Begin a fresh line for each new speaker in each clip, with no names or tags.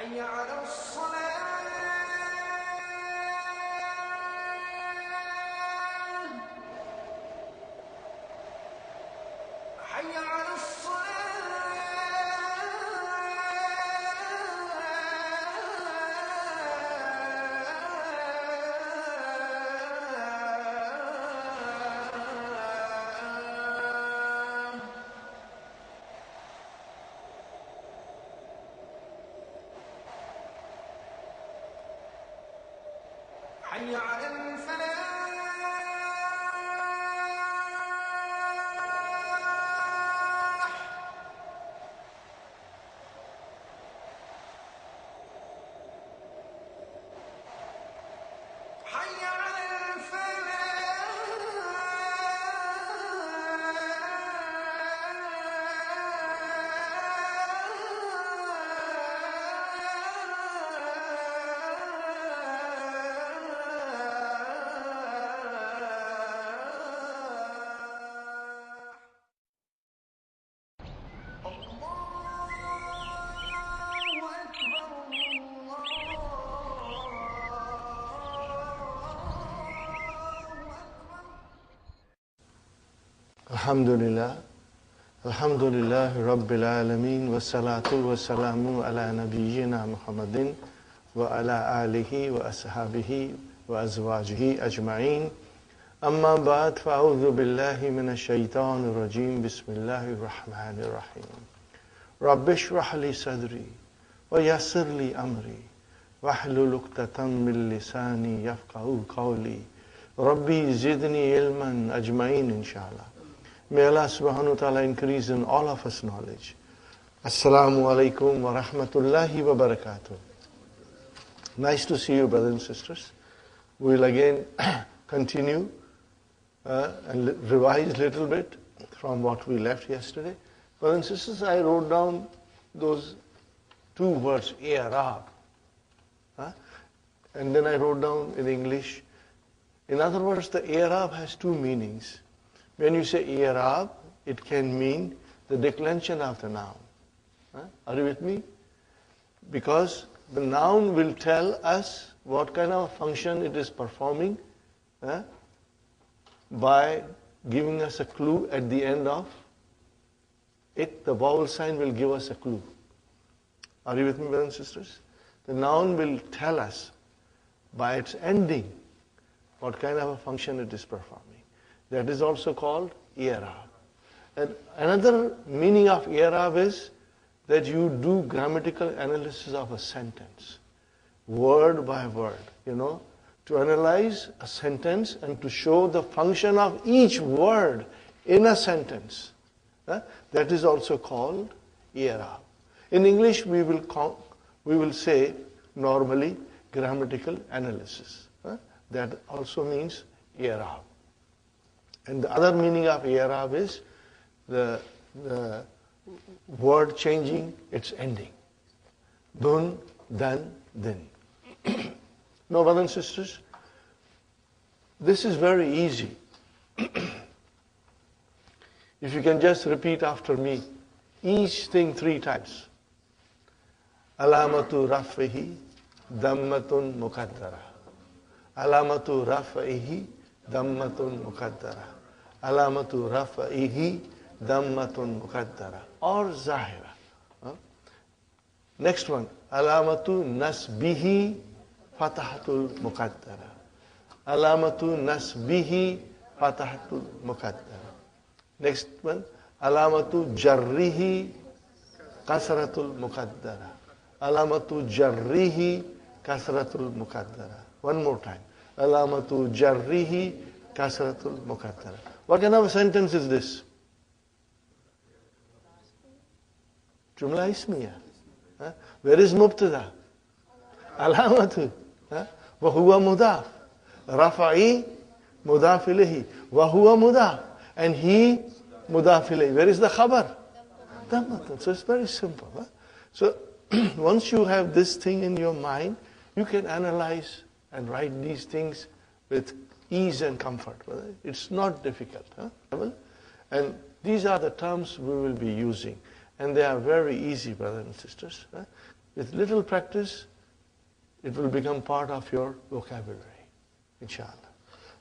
حي على الصلاة حي على حي على الفلاح حي على
Alhamdulillah, Alhamdulillah Rabbil Alameen, wa salatu wa salamu ala nabiyyina Muhammadin wa ala alihi wa ashabihi wa azwajihi ajma'in. Amma ba'd, fa'udhu billahi minash shaitanir rajim, bismillahir rahmanir rahim. Rabbi shrah li sadri wa yassir li amri wahlul 'uqdatam min lisani yafqahu qawli. Rabbi zidni ilman ajma'in inshallah. May Allah subhanahu wa ta'ala increase in all of us knowledge. Assalamu alaikum wa rahmatullahi wa barakatuh. Nice to see you, brothers and sisters. We'll again continue and revise a little bit from what we left yesterday. Brothers and sisters, I wrote down those two words, i'rab. And then I wrote down in English. In other words, the i'rab has two meanings. When you say i'rab, it can mean the declension of the noun. Are you with me? Because the noun will tell us what kind of function it is performing by giving us a clue at the end of it. The vowel sign will give us a clue. Are you with me, brothers and sisters? The noun will tell us by its ending what kind of a function it is performing. That is also called i'rab. And another meaning of i'rab is that you do grammatical analysis of a sentence, word by word, to analyze a sentence and to show the function of each word in a sentence. That is also called i'rab. In English, we will say normally grammatical analysis. That also means i'rab. And the other meaning of i'rab is the word changing its ending. Dun, dan, din. Now, brothers and sisters, this is very easy. If you can just repeat after me, each thing 3 times. Alamatu raf'ihi dammatun muqaddara. Alamatu raf'ihi dammatun muqaddara. Alamatu rafa'ihi dammatun muqaddara or zahira. Next one, alamatu nasbihi fatahatul muqaddara. Alamatu nasbihi fatahatul muqaddara. Next one, alamatu jarrihi kasratul muqaddara. Alamatu jarrihi kasratul muqaddara. One more time. Alamatu jarrihi kasratul muqaddara. What kind of a sentence is this? Jumla ismiya. Where is mubtada? Alamatu. Wa huwa mudaf. Rafa'i mudaf ilayhi. Wa huwa mudaf. And he mudaf ilayhi. Where is the khabar? Dammatun. So it's very simple. So once you have this thing in your mind, you can analyze and write these things with ease and comfort. It's not difficult. And these are the terms we will be using. And they are very easy, brothers and sisters. with little practice, it will become part of your vocabulary, inshallah.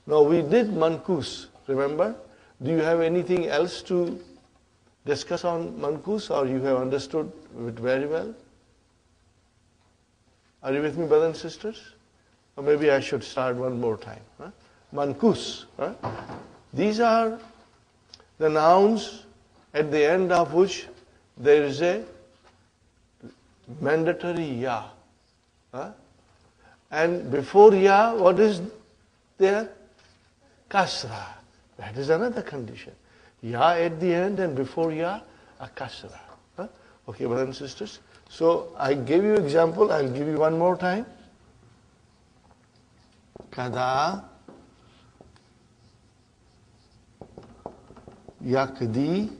Now we did mankus, remember? Do you have anything else to discuss on mankus, or you have understood it very well? Are you with me, brothers and sisters? Or maybe I should start one more time. Huh? Mankus. Huh? These are the nouns at the end of which there is a mandatory ya. Huh? And before ya, what is there? Kasra. That is another condition. Ya at the end and before ya, a kasra. Huh? Okay, brothers and sisters. So I gave you example. I'll give you one more time. Kada yakdi,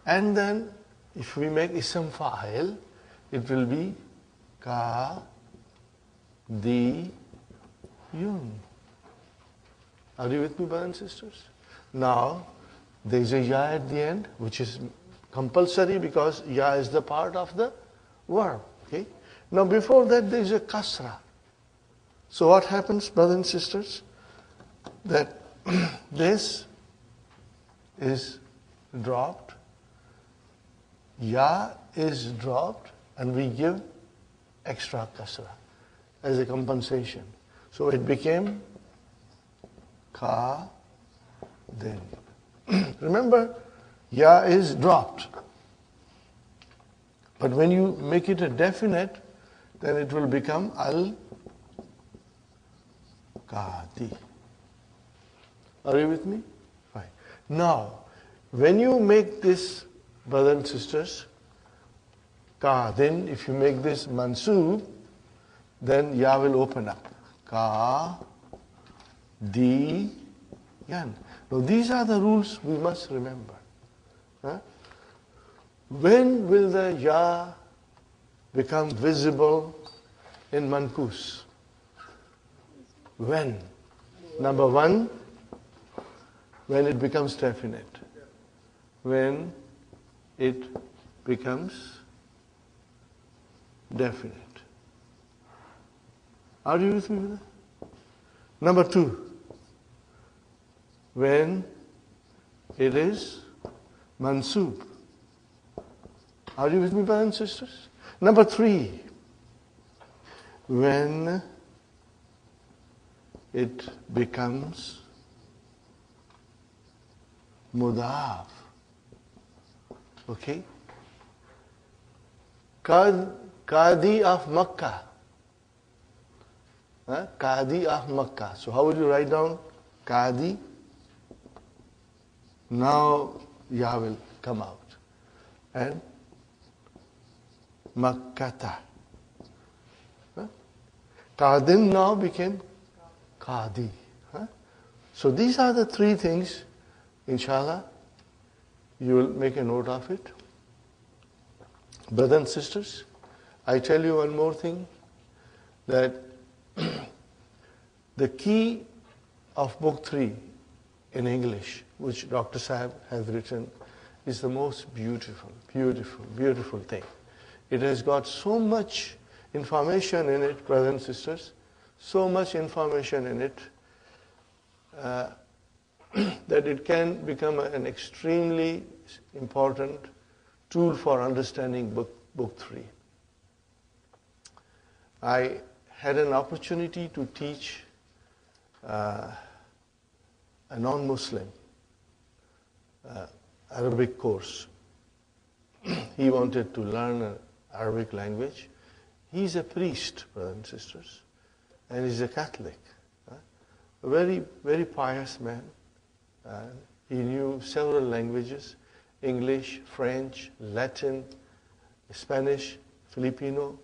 and then if we make ism fa'il, it will be ka di yun. Are you with me, brothers and sisters? Now there is a ya at the end, which is compulsory because ya is the part of the verb. Okay. Now before that there is a kasra. So what happens, brothers and sisters? That this is dropped, ya is dropped, and we give extra kasra as a compensation. So it became ka din. Remember, ya is dropped. But when you make it a definite, then it will become al Kadi. Are you with me? Fine. Now, when you make this, brothers and sisters, ka, then if you make this mansoob, then ya will open up. Ka, di, yan. Now these are the rules we must remember. Huh? When will the ya become visible in mankus? When? Number one, when it becomes definite. When it becomes definite. Are you with me with that? Number two, when it is mansoob. Are you with me, brothers and sisters? Number three, when it becomes mudaf. Okay? Qadi of Makkah. Qadi of Makkah. So how would you write down Qadi? Now ya will come out. And Makkata. Qadin now became Qadi. So these are the three things, inshallah, you will make a note of it. Brothers and sisters, I tell you one more thing, that the key of book 3 in English, which Dr. Sahib has written, is the most beautiful, beautiful, beautiful thing. It has got so much information in it, brothers and sisters, so much information in it, that it can become an extremely important tool for understanding book 3. I had an opportunity to teach a non-Muslim Arabic course. He wanted to learn Arabic language. He's a priest, brothers and sisters, and he's a Catholic. A very, very pious man. He knew several languages: English, French, Latin, Spanish, Filipino.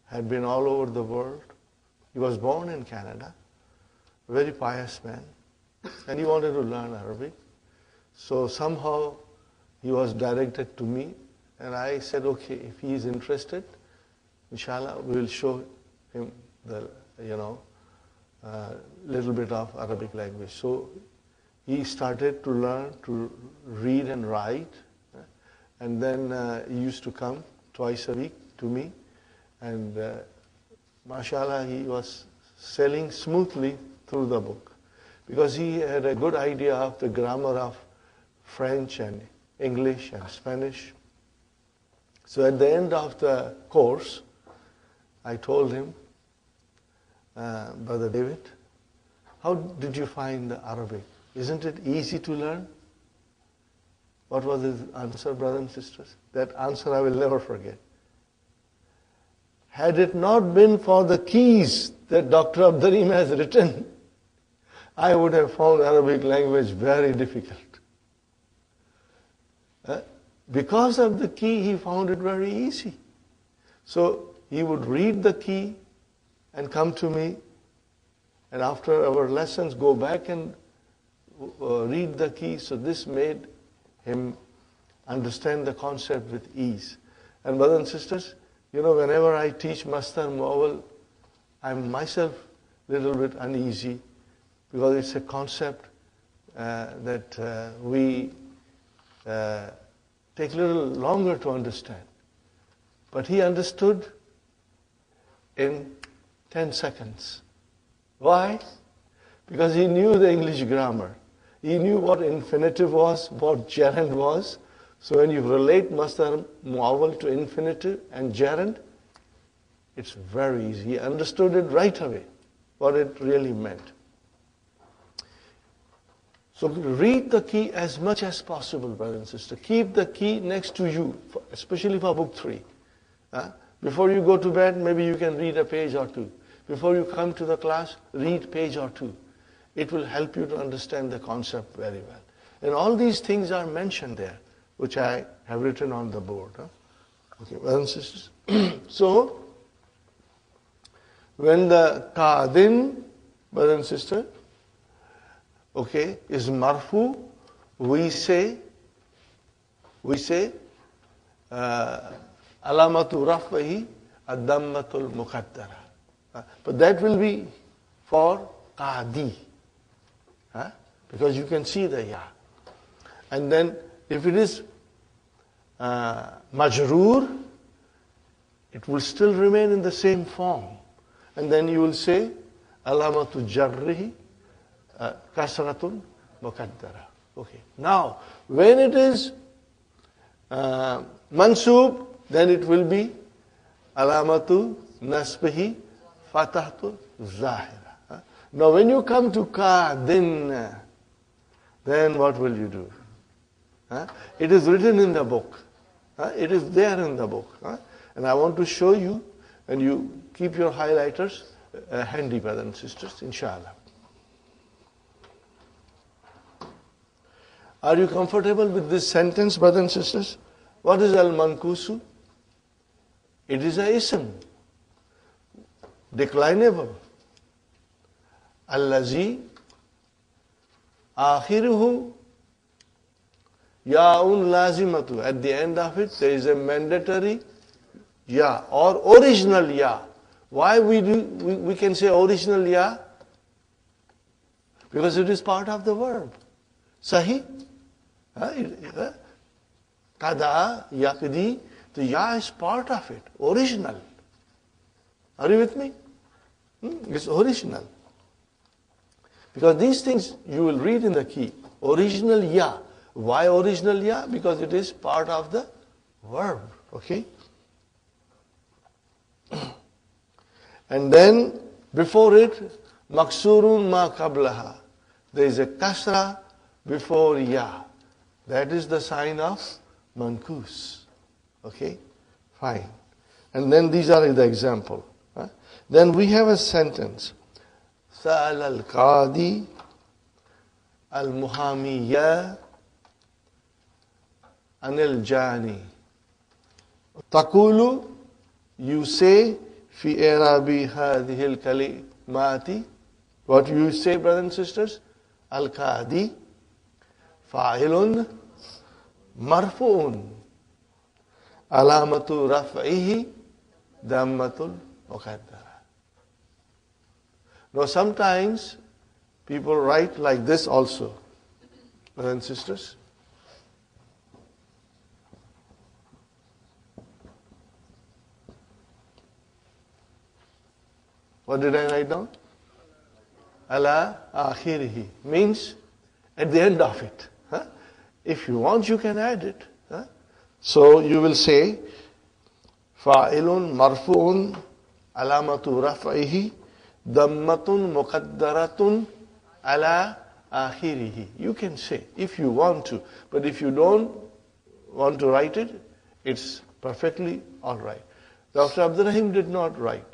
Had been all over the world. He was born in Canada. A very pious man. And he wanted to learn Arabic. So somehow he was directed to me, and I said, okay, if he is interested, inshallah, we will show him the, little bit of Arabic language. So he started to learn to read and write, and then he used to come twice a week to me. And mashallah, he was sailing smoothly through the book because he had a good idea of the grammar of French and English and Spanish. So at the end of the course, I told him, Brother David, how did you find the Arabic? Isn't it easy to learn? What was his answer, brothers and sisters? That answer I will never forget. Had it not been for the keys that Dr. Abdarim has written, I would have found Arabic language very difficult. Because of the key, he found it very easy. So he would read the key and come to me, and after our lessons go back and read the key. So this made him understand the concept with ease. And brothers and sisters, whenever I teach Masdar Muawwal, I'm myself a little bit uneasy because it's a concept that we take a little longer to understand. But he understood in 10 seconds. Why? Because he knew the English grammar. He knew what infinitive was, what gerund was. So when you relate Masdar Muawwal to infinitive and gerund, it's very easy. He understood it right away, what it really meant. So read the key as much as possible, brother and sister. Keep the key next to you, especially for book 3. Before you go to bed, maybe you can read a page or two. Before you come to the class, read page or two. It will help you to understand the concept very well. And all these things are mentioned there, which I have written on the board. Okay, brothers and sisters. So, when the qadin, brother and sister, okay, is marfu, we say alamatu raf'ihi ad-dammatul muqaddara. But that will be for qadi. Because you can see the ya. And then if it is majroor, it will still remain in the same form. And then you will say alamatu jarrihi kasratun muqaddara. Okay. Now, when it is mansub, then it will be alamatu nasbihi fatahtu zahira. Now, when you come to qadin, then what will you do? It is written in the book. It is there in the book. And I want to show you, and you keep your highlighters handy, brothers and sisters, inshallah. Are you comfortable with this sentence, brothers and sisters? What is al-mankusu? It is a ism, declinable. Allazi akhiruhu ya'un lazimatu. At the end of it, there is a mandatory ya or original ya. Why we can say original ya? Because it is part of the verb. Sahi? Kada, yakdi, the ya is part of it, original. Are you with me? It's original. Because these things you will read in the key. Original ya. Why original ya? Because it is part of the verb. Okay? And then before it, maksurun ma qablaha. There is a kasra before ya. That is the sign of mankus. Okay? Fine. And then these are the example. Then we have a sentence. Sa'al al-qadi al-muhamiyya anil jani. Taqulu, you say, fi i'rabi hadhihi al-kalimati. What you say, brothers and sisters? Al-qadi fa'ilun marfu'un alamatu raf'ihi dammatul muqaddara. Now sometimes people write like this also, brothers and sisters. What did I write down? Ala akhirihi means at the end of it. Huh? If you want, you can add it. Huh? So you will say, fa'ilun marfu'un alamatu raf'ihi dammatun muqaddaratun ala akhirihi. You can say if you want to, but if you don't want to write it, it's perfectly all right. Dr. Abdurrahim did not write.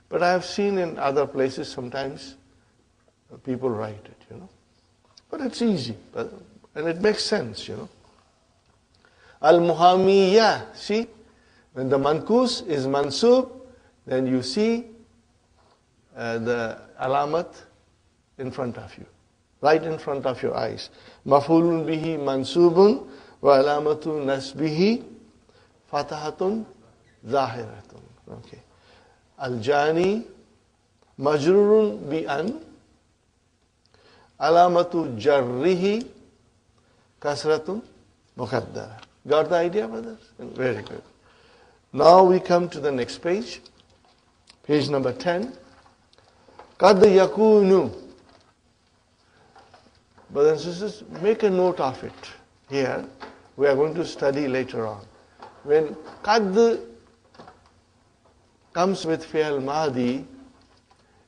But I have seen in other places sometimes people write it, But it's easy, and it makes sense, Al-Muhamiyya, see? When the mankus is mansub, then you see the alamat in front of you, right in front of your eyes. Maf'ulun bihi mansubun wa alamatu nasbihi fatahatun zahiratun. Okay. Al-Jani majrurun bi an alamatu jarrihi kasratun muqaddara. Got the idea, brothers? Very good. Now we come to the next page. Page number 10. Qad yakunu. Brothers and sisters, make a note of it. Here, we are going to study later on. When qad comes with fi'al madi,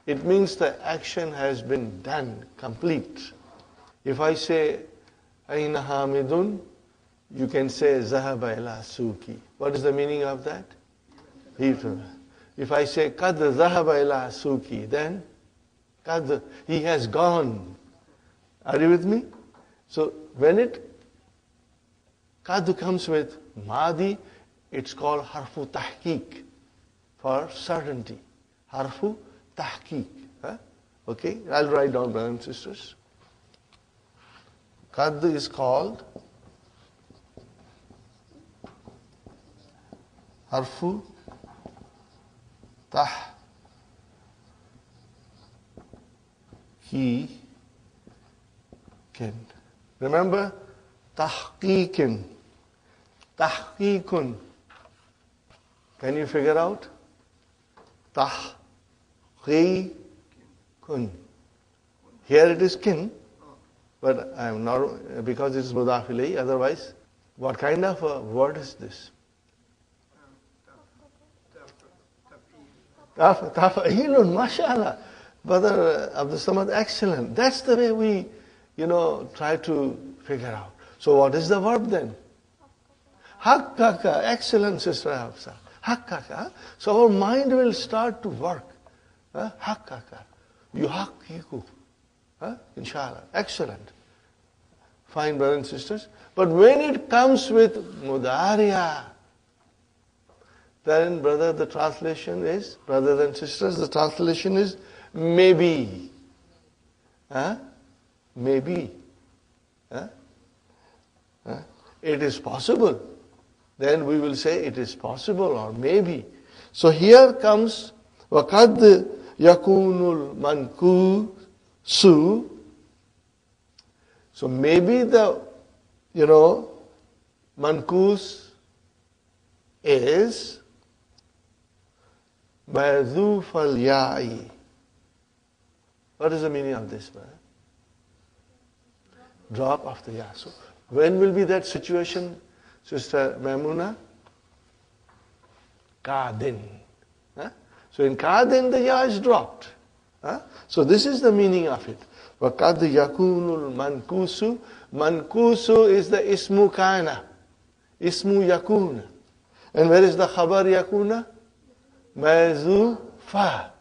it means the action has been done, complete. If I say, Aina Hamidun, you can say, Zahaba ila suki. What is the meaning of that? If I say, Qad Zahaba ila suki, then, Qad, he has gone. Are you with me? So, when Qad comes with madi, it's called harfu tahqiq, for certainty. Harfu tahqiq. Okay, I'll write down, brothers and sisters. Qad is called harfu tahqiqin. Remember, tahqiqin. Tahqiqun. Can you figure out? Tahqiqun. Here it is kin, but I am not, because it's mudaf ilayhi. Otherwise, what kind of a word is this? Taf'ilun, mashallah. Brother Abdul Samad, excellent. That's the way we, try to figure out. So what is the verb then? Haqqaka, excellent, Sister Hafsa. Haqqaka. So our mind will start to work. Haqqaka. Yuhaqqiku. Inshallah. Excellent. Fine, brothers and sisters. But when it comes with mudariya, then, brothers and sisters, the translation is maybe. Maybe. It is possible. Then we will say it is possible or maybe. So here comes وَقَدْ يَكُونُ الْمَنْكُوسُ. So maybe the, mankus is مَذُوفَ الْيَاءِ. What is the meaning of this, man? Drop of the ya. So when will be that situation, Sister Maimuna? Qadin. So in Qadin, the ya is dropped. So this is the meaning of it. وَقَدْ يَكُونُ الْمَنْكُوسُ. Mankusu is the ismu kana. Ismu yakuna. And where is the khabar yakuna? Mazufa.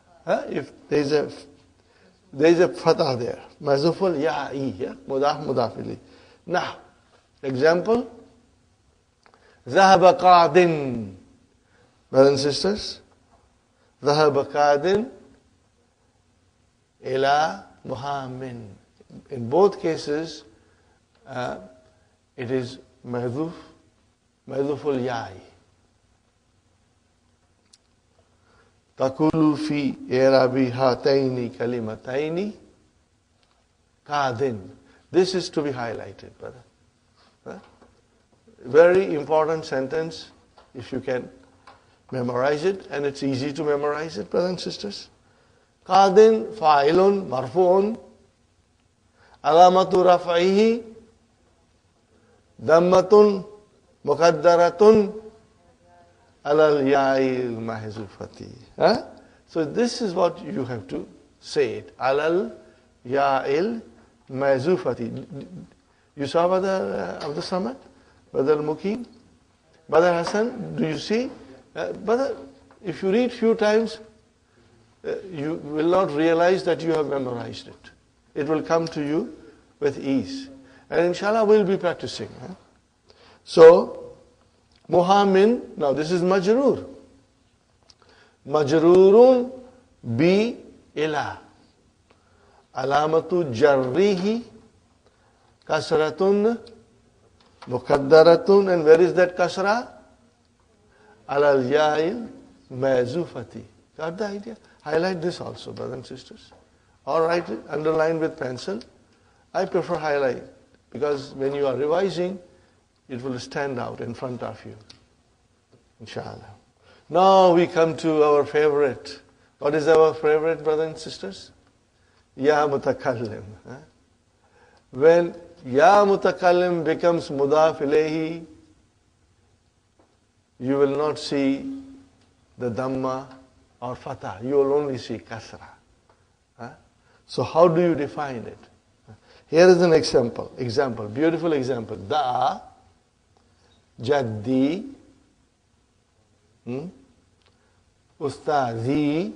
If there is a fatah there. Mazuful ya'i. Mudaf mudafili. Now, example. ذهب قادٍ. Brothers and sisters. ذهب قادٍ إلى مهام. In both cases, it is mahdhuf, mahdhuful ya'i. تقول في إعراب هاتين كلمتين قادٍ. This is to be highlighted, brother. Very important sentence, if you can memorize it, and it's easy to memorize it, brothers and sisters. Qadin fa'ilun marfu'un. Alamatu raf'ihi dammatun muqaddaratun alal ya'il mahzufati. So this is what you have to say it. Alal ya'il mahzufati. You saw Brother Abdul Samad? Brother Mukim? Brother Hassan? Do you see? Brother, if you read few times, you will not realize that you have memorized it. It will come to you with ease. And inshallah we'll be practicing. So, Muhammin, now this is majroor. Majroorun bi ila. Alamatu jarrihi kasratun muqaddaratun. And where is that kasra? Alal ya'il mazufati. Got the idea? Highlight this also, brothers and sisters. Or write it, underline with pencil. I prefer highlight because when you are revising, it will stand out in front of you. Inshallah. Now we come to our favorite. What is our favorite, brothers and sisters? Ya mutakallim. When ya mutakallim becomes mudaf ilayhi, you will not see the dhamma or fatah. You will only see kasra. So how do you define it? Here is an example, beautiful example. Da'a, jaddi, ustazi,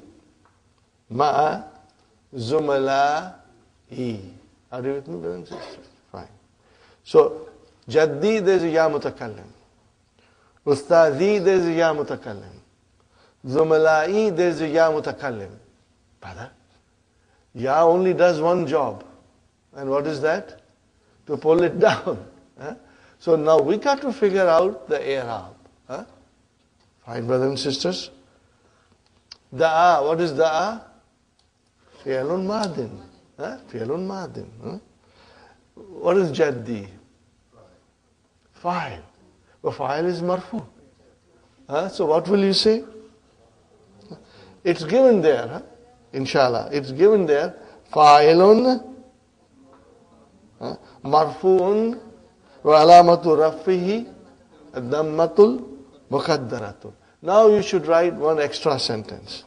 ma'a, zumala'i. Are you with me, brothers and sisters? Fine. So, jaddi, there is a ya mutakallim. Ustazi, there is a ya mutakallim. Zumala'i, there is a ya mutakallim. Brother, ya only does one job. And what is that? To pull it down. So now we got to figure out the i'rab. Fine, brothers and sisters. Da'a, what is da'a? Fi'lun madin. Fi'lun madin. What is jaddi? Fa'il. But fa'il is marfu. So what will you say? It's given there. Inshallah. It's given there. Fa'ilun marfu'un wa alamatu rafihi ad-dammatul muqaddaratun. Now you should write one extra sentence.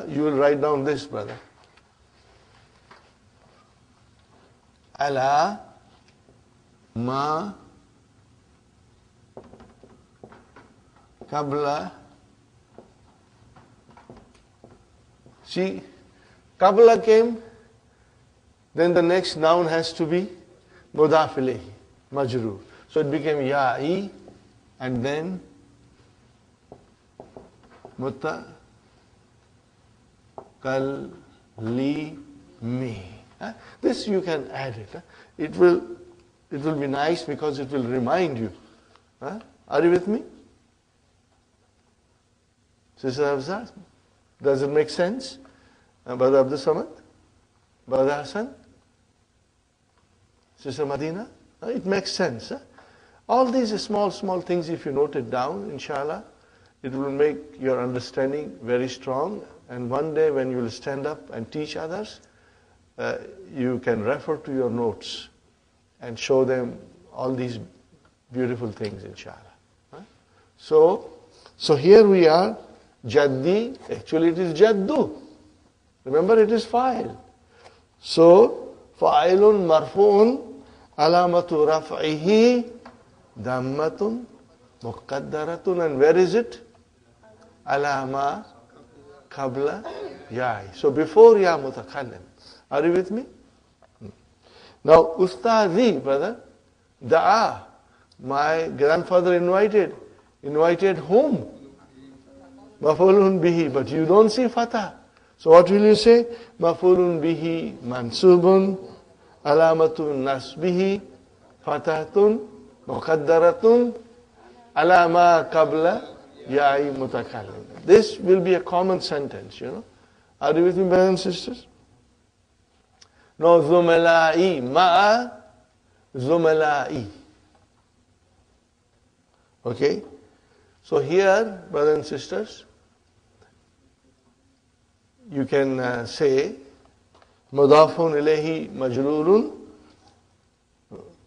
You will write down this, brother. Ala ma qabla. See, qabla came. Then the next noun has to be mudaf ilayhi, majroor. So it became ya'i and then mutakallimi. This you can add it. It will be nice because it will remind you. Are you with me? Sister Hafsa, does it make sense? Brother Abdul Samad? Brother Hassan? Sister Madina? It makes sense. All these small things, if you note it down, inshallah, it will make your understanding very strong. And one day when you will stand up and teach others, you can refer to your notes and show them all these beautiful things, inshallah. So here we are, jaddi, actually it is jaddu. Remember, it is fa'il. So, fa'ilun marfu'un alamatu raf'ihi dammatun muqaddaratun. And where is it? Alama qabla ya'i. So before ya mutakallim. Are you with me? Now, ustazi, brother, da'a. My grandfather invited whom? Maf'ulun bihi. But you don't see fatah. So what will you say? Maf'ulun bihi mansubun alamatun nasbihi fathatun muqaddaratun alama qabla ya'i mutakallim. This will be a common sentence, you know. Are you with me, brothers and sisters? No, zumala'i, ma'a zumala'i. Okay? So here, brothers and sisters, you can say mudafun ilayhi majrurun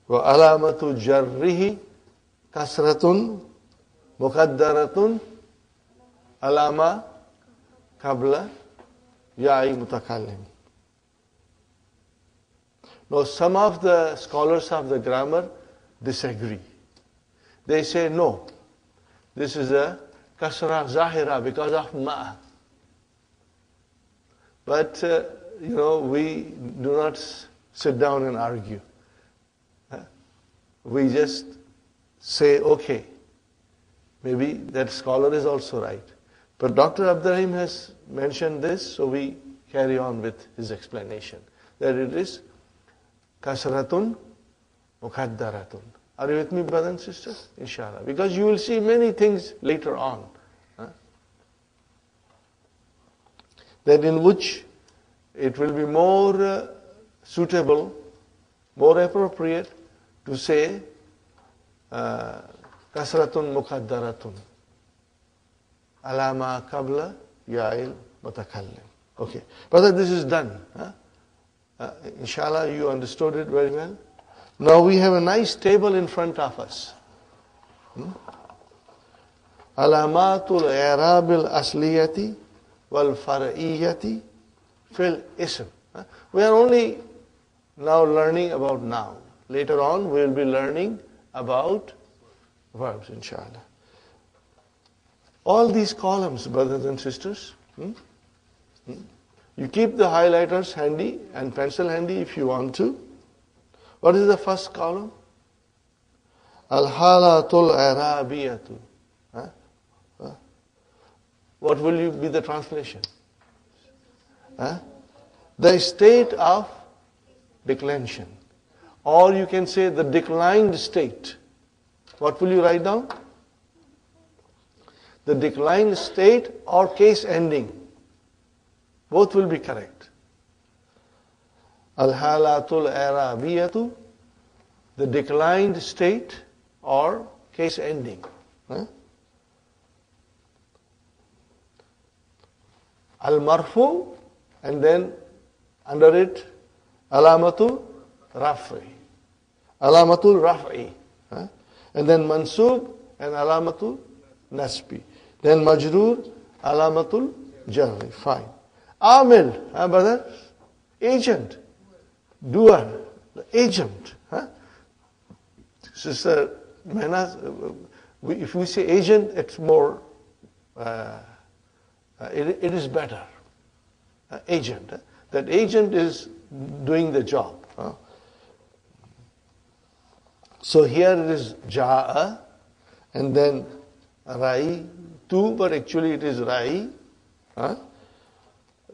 wa alamatu jarrihi kasratun muqaddaratun alama qabla ya'i mutakallim. Now some of the scholars of the grammar disagree. They say no, this is a kasra zahira because of ma. But we do not sit down and argue. We just say, okay, maybe that scholar is also right. But Dr. Abdurrahim has mentioned this, so we carry on with his explanation. That it is kasratun muqaddaratun. Are you with me, brothers and sisters? Inshallah. Because you will see many things later on. That in which it will be more suitable, more appropriate to say kasratun muqaddaratun alama qabla ya'il mutakallim. Okay. Brother, this is done. Inshallah, you understood it very well. Now we have a nice table in front of us. Alamatul i'rabil asliyati wal far'iyyati fil ism. We are only now learning about noun. Later on we will be learning about verbs, inshallah. All these columns, brothers and sisters, you keep the highlighters handy and pencil handy if you want to. What is the first column? Al-halatul arabiyatu. What will be the translation? The state of declension. Or you can say the declined state. What will you write down? The declined state or case ending. Both will be correct. Al-halatul arabiyatu, the declined state or case ending. Al-marfu, and then under it, alamatul raf'i. Alamatul raf'i. And then mansub and alamatul nasbi. Then majroor, alamatul jarri. Fine. Amil, brother? Agent. Doer. Agent. Sister Mehnaz, if we say agent, it's more, it is better. Agent. That agent is doing the job. So here it is ja'a, and then ra'i, tu, but actually it is ra'i,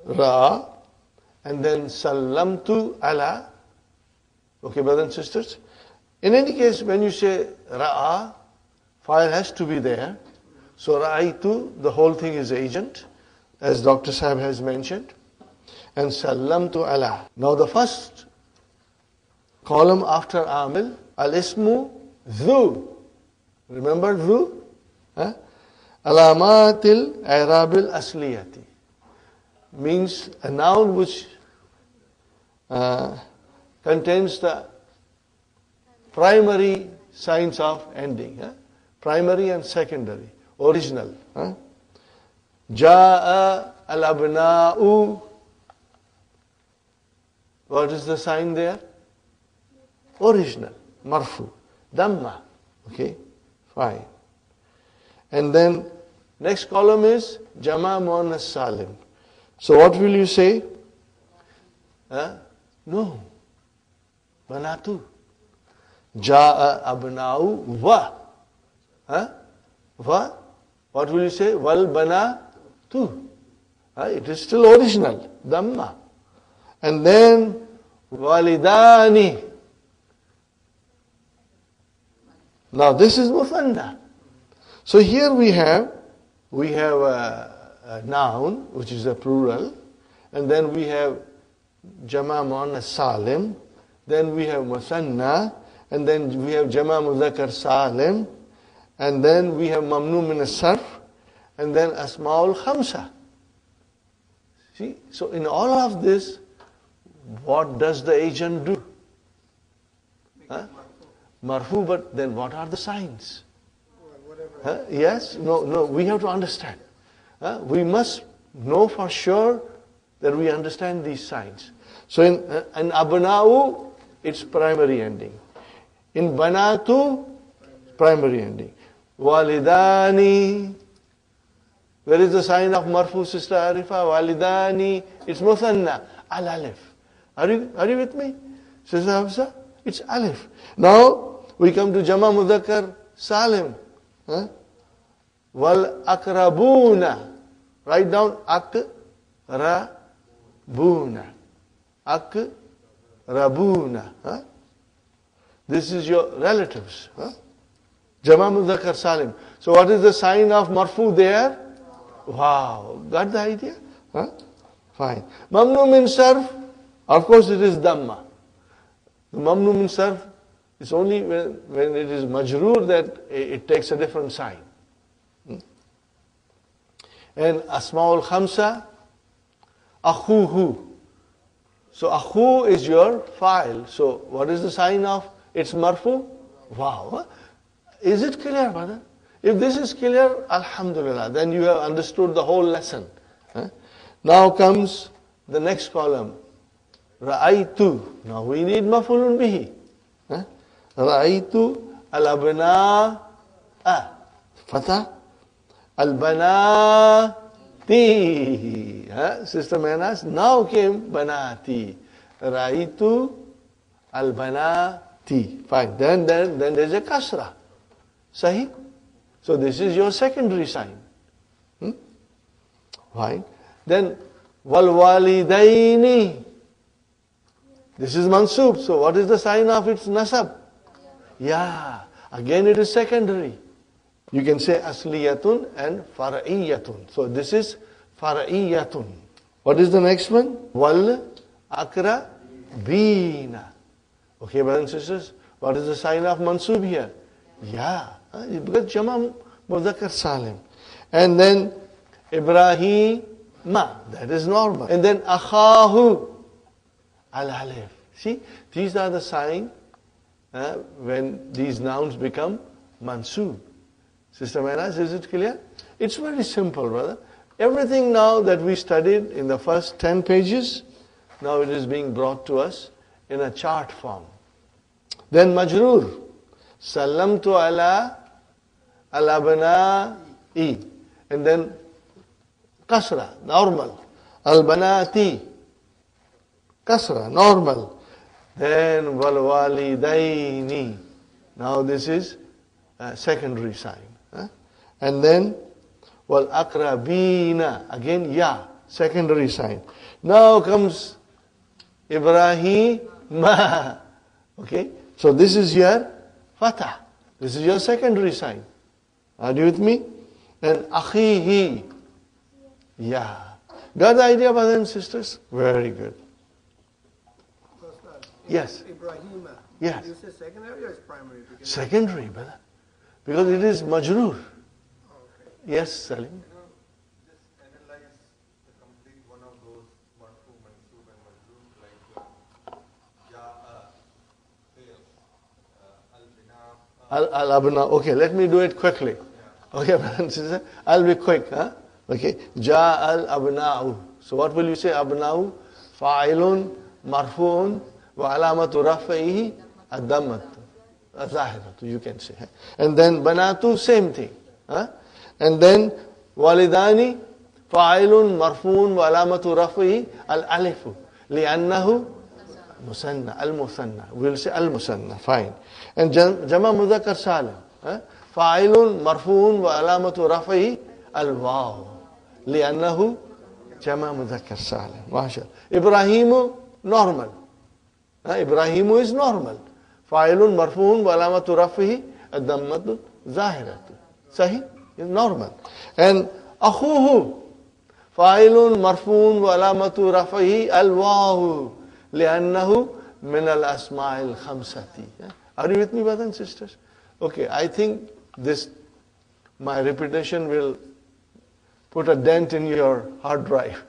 ra, and then sallamtu ala. Okay, brothers and sisters? In any case, when you say ra'a, file has to be there. So ra'itu, the whole thing is agent, as Dr. Sahib has mentioned. And sallamtu ala. Now the first column after amil, al-ismu dhu. Remember dhu? Alamatil i'rabil asliyati. Means a noun which contains the primary signs of ending. Primary and secondary. Original. Ja'a al-abna'u. What is the sign there? Original. Marfu. Dhamma. Okay? Fine. And then next column is Jama Muannas Salim. So what will you say? No. Banatu. Ja'a abna'u wa. Va. What will you say? Wal banatu. It is still original. Dhamma. And then walidani. Now this is muthanna. So here we have a noun which is a plural, and then we have jama muannas salim, then we have muthanna, and then we have jama mudhakkar salim, and then we have mamnu min as-sarf, and then asmaul khamsa. See, so in all of this, what does the agent do? Huh? Marfu, but then what are the signs? Huh? Yes? No, we have to understand. We must know for sure that we understand these signs. So in abna'u, it's primary ending. In banatu, primary ending. Walidani. Where is the sign of marfu, Sister Arifa? Walidani. It's muthanna. Al-alif. Are you with me? Sister Hafsa? It's alif. Now, we come to Jama Mudhakkar Salim. Wal akrabuna. Write down akrabuna. Akrabuna. This is your relatives. Jama Mudhakkar Salim. So what is the sign of marfu there? Wow. Got the idea? Fine. Mamnu min sarf. Of course it is Dhamma. The Mamnu min sarf is only when it is majroor that it takes a different sign. And Asma'ul Khamsa, Akhuhu. So Akhu is your file. So what is the sign of its marfu? Wow. Is it clear, brother? If this is clear, Alhamdulillah, then you have understood the whole lesson. Now comes the next column. Ra'aytu. Now we need maf'ulun bihi. Ra'aytu al-abna'a. Fatah. Al-banati. Sister Menas, now came banati. Ra'aytu al-banati. Fine. Then there's a kasra. Sahih? So this is your secondary sign. Fine. Then wal walidaini. This is mansub. So what is the sign of its nasab? Yeah. Again it is secondary. You can say asliyatun and fara'iyatun. So this is fara'iyatun. What is the next one? Wal akrabina. Okay, brothers and sisters, what is the sign of mansub here? Yeah. Because Jama Mudhakkar Salim. And then Ibrahima. That is normal. And then Akhahu. Al-alif. See, these are the signs when these nouns become mansub. Sister Menas, is it clear? It's very simple, brother. Everything now that we studied in the first 10 pages, now it is being brought to us in a chart form. Then majroor. Sallamtu ala al-abna'i. And then kasra, normal. Al-banati. Kasra, normal. Then wal walidaini. Now this is a secondary sign. And then wal akrabina. Again, ya, secondary sign. Now comes Ibrahima. Okay? So this is your fatah. This is your secondary sign. Are you with me? And akhihi. Yeah. Got the idea, brothers and sisters? Very good. Yes.
Ibrahima.
Yes.
You say secondary or is primary?
Secondary, brother. Because it is majroor.
Okay.
Yes, Salim.
Just analyze the complete one of those marfu, mansub and majroor like ja'a, fail, al-bina.
Al-abna. Okay, let me do it quickly. Okay, brothers and sisters. I'll be quick. Okay. Ja al-abna'u. So what will you say? Abna'u. Fa'ilun. Marfu'un. Wa alamatu raf'ihi. Ad-dammat. Zahiratu, you can say. And then banatu, same thing. And then walidani, fa'ilun, marfuun, wa alamatu raf'ihi, al-alifu. Li'annahu musanna, al-musanna. We'll say al-musanna, fine. And jama mudhakkar salim. Fa'ilun, marfuun, wa alamatu raf'ihi, al-waw. Li'annahu jama mudhakkar salim. MashaAllah. Ibrahimu, normal. Ibrahimu is normal. Fa'ilun marfuun wa alamatu rafihi ad-dammatu zahiratu. Sahih? Is normal. And akhuhu. Fa'ilun marfuun wa alamatu rafihi al-wahu. Li'annahu min al-asma'il khamsati. Are you with me, brothers and sisters? Okay, I think my repetition will put a dent in your hard drive.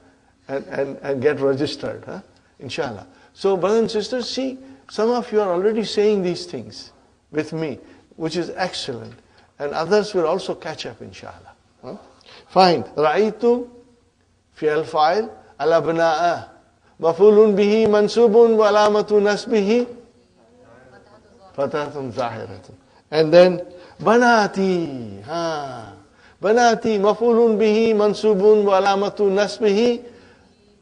and get registered, huh? Inshallah. So brothers and sisters, see, some of you are already saying these things with me, which is excellent. And others will also catch up, inshallah. Huh? Fine. رأيت في الفاعل الأبناء مفعول به منصوب وعلامة نصبه فتحة ظاهرة. And then بناتي بناتي مفعول به منصوب وعلامة نصبه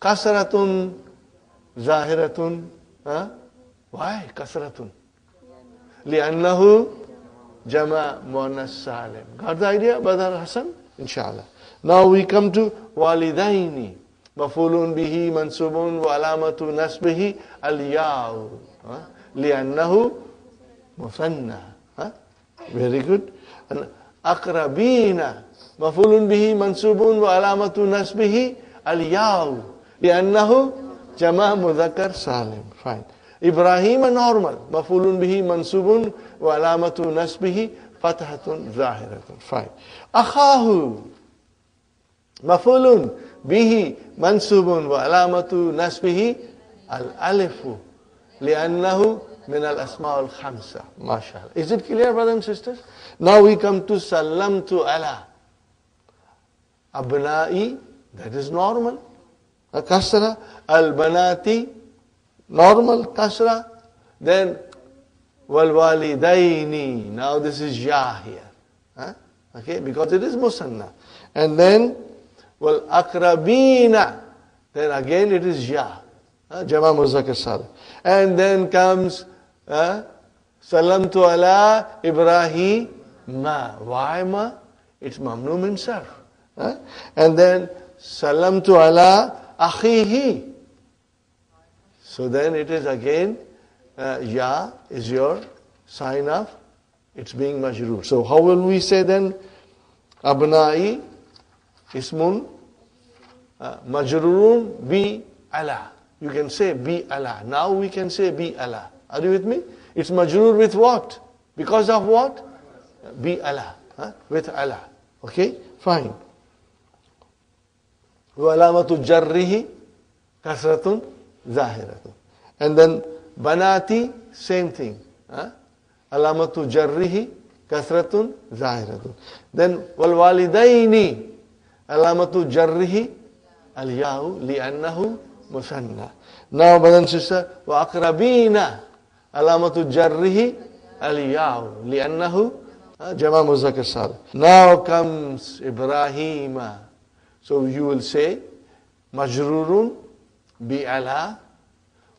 كسرة ظاهرة. Why كسرة? لأنه جمع مؤنث سالم. Got the idea, Brother Hassan? Inshallah. Now we come to والدين مفعول به منصوب وعلامة نصبه الياء لأنه مثنى. Very good. And أقربين مفعول به منصوب وعلامة نصبه الياء لأنه جمع مذكر سالم. Fine. إبراهيم normal مفعول به منصوب وعلامة نصبه فتحة ظاهرة. Fine. أخاه مفعول به منصوب وعلامة نصبه الألف لأنه من الأسماء الخمسة. MashaAllah. Is it clear, brothers and sisters? Now we come to سلمت على أبنائي. That is normal. كسرة. البنات normal kasra. Then والوالدين. Now this is ya here. Okay, because it is musanna. And then والأقربين. Then again it is ya. Jama muzakkar salim. And then comes salamtu ala Ibrahim ma. Why ma? It's mamnu min sarf. And then salamtu ala akhihi. So then it is again, ya is your sign of it's being majroor. So how will we say then? Abnai ismun majroorun bi ala. You can say bi ala. Now we can say bi ala. Are you with me? It's majroor with what? Because of what? Bi ala. With ala. Okay? Fine. Wa alamatu jarrihi kasratun zahiratun. And then banati, same thing. Alamatu jarrihi kasratun zahiratun. Then wal walidaini alamatu jarrihi al ya'u li'annahu musanna. Now brothers and sisters, wa aqrabina alamatu jarrihi al ya'u li'annahu jama muzakkar salim. Now comes Ibrahima. So you will say majrurun bi ala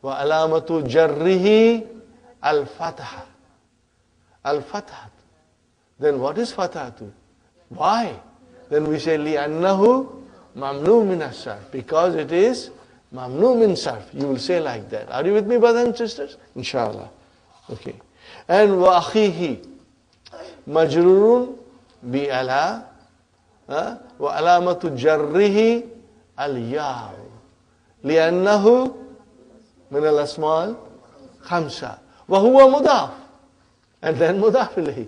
wa alamatu jarrihi al fatha. Al fatha. Then what is fathatu? Why? Then we say li annahu mamnu min as-sarf, because it is mamnu min sarf. You will say like that. Are you with me, brothers and sisters? Inshallah. Okay. And wa akhihi majrurun bi ala wa alamatu jarrihi al ya li'annahu min al-asma' al-khamsa wa huwa mudaf. And then mudaf ilayhi.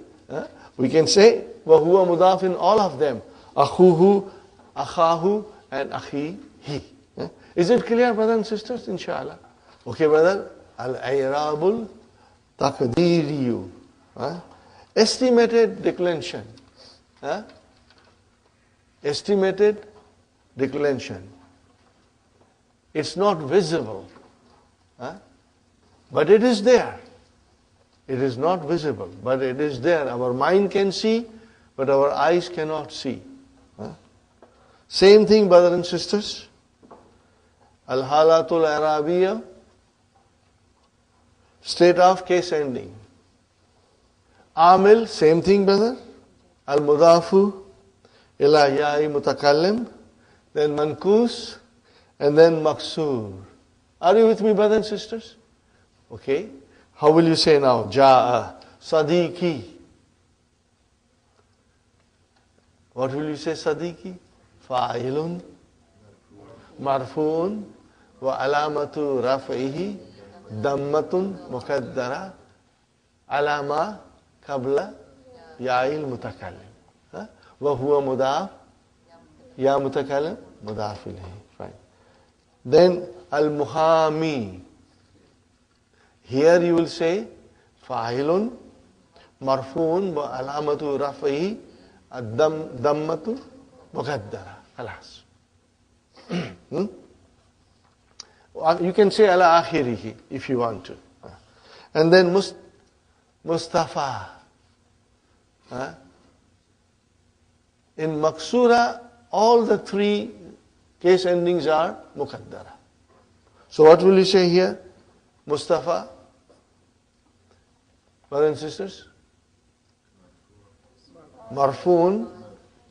We can say wa huwa mudaf in all of them. Akhuhu, akhahu, and akhihi. Is it clear, brothers and sisters? Inshallah. Okay, brother. Al-i'rabul taqdiriyu. Estimated declension. Estimated declension. It's not visible. But it is there. It is not visible, but it is there. Our mind can see, but our eyes cannot see. Same thing, brothers and sisters. Al-halatul Arabiyya, state of case ending. Amil, same thing, brother. Al-mudafu ila ya'i mutakallim, then mankus, and then maksur. Are you with me, brothers and sisters? Okay. How will you say now? Ja'a, Sadiqi. What will you say, Sadiqi? Fa'ilun, marfu'un, wa alamatu raf'ihi, dammatun mukaddara, alama qabla ya'il mutakallim. Wa huwa mudaf, ya mutakallim, mudaf ilayhi. Fine. Then al-muhami. Here you will say fa'ilun marfuun wa alamatu rafihi ad-dammatu muqaddara. Khalas. You can say ala akhirihi if you want to. And then Mustafa. In Maksura, all the three case endings are muqaddara. So what will you say here? Mustafa? Brothers and sisters? Marfoon.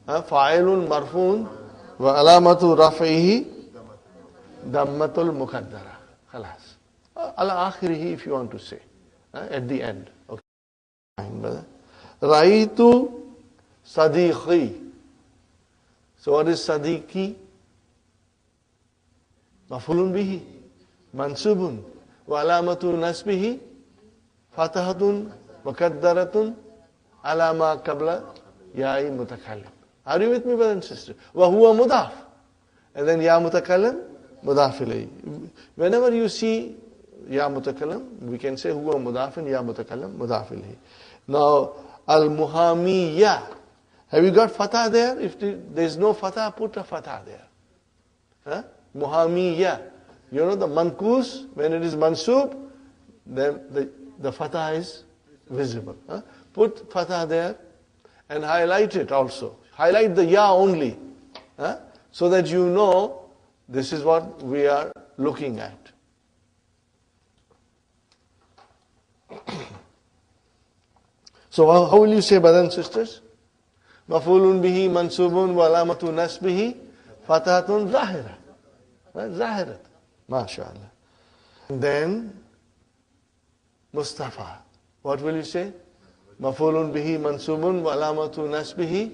Fa'ilun marfoon. Wa alamatu rafihi dammatul muqaddara. Khalas. Ala akhirihi if you want to say. At the end. Okay. Fine, brother. Raitu sadiqi. So what is sadiqi? Mafulun bihi. Mansubun. Wa alamatu nasbihi. Fatahatun. Muqaddaratun. Alama qabla. Ya'i mutakallim. Are you with me, brothers and sisters? Wa huwa mudaf. And then ya mutakallim. Mudaf ilayhi. Whenever you see ya mutakallim, we can say huwa mudafin, ya mutakallim, mudaf ilayhi. Now, al-muhamiyya. Have you got fatah there? If there is no fatah, put a fatah there. Muhamiyya. You know the mankus, when it is mansub, then the fatah is visible. Put fatah there and highlight it also. Highlight the ya only. So that you know this is what we are looking at. So how will you say, brothers and sisters? Mafulun bihi mansubun wa alamatu nasbihi fatahatun zahira. Zahirat. MashaAllah. Then Mustafa. What will you say? Mafulun bihi mansubun wa alamatu nasbihi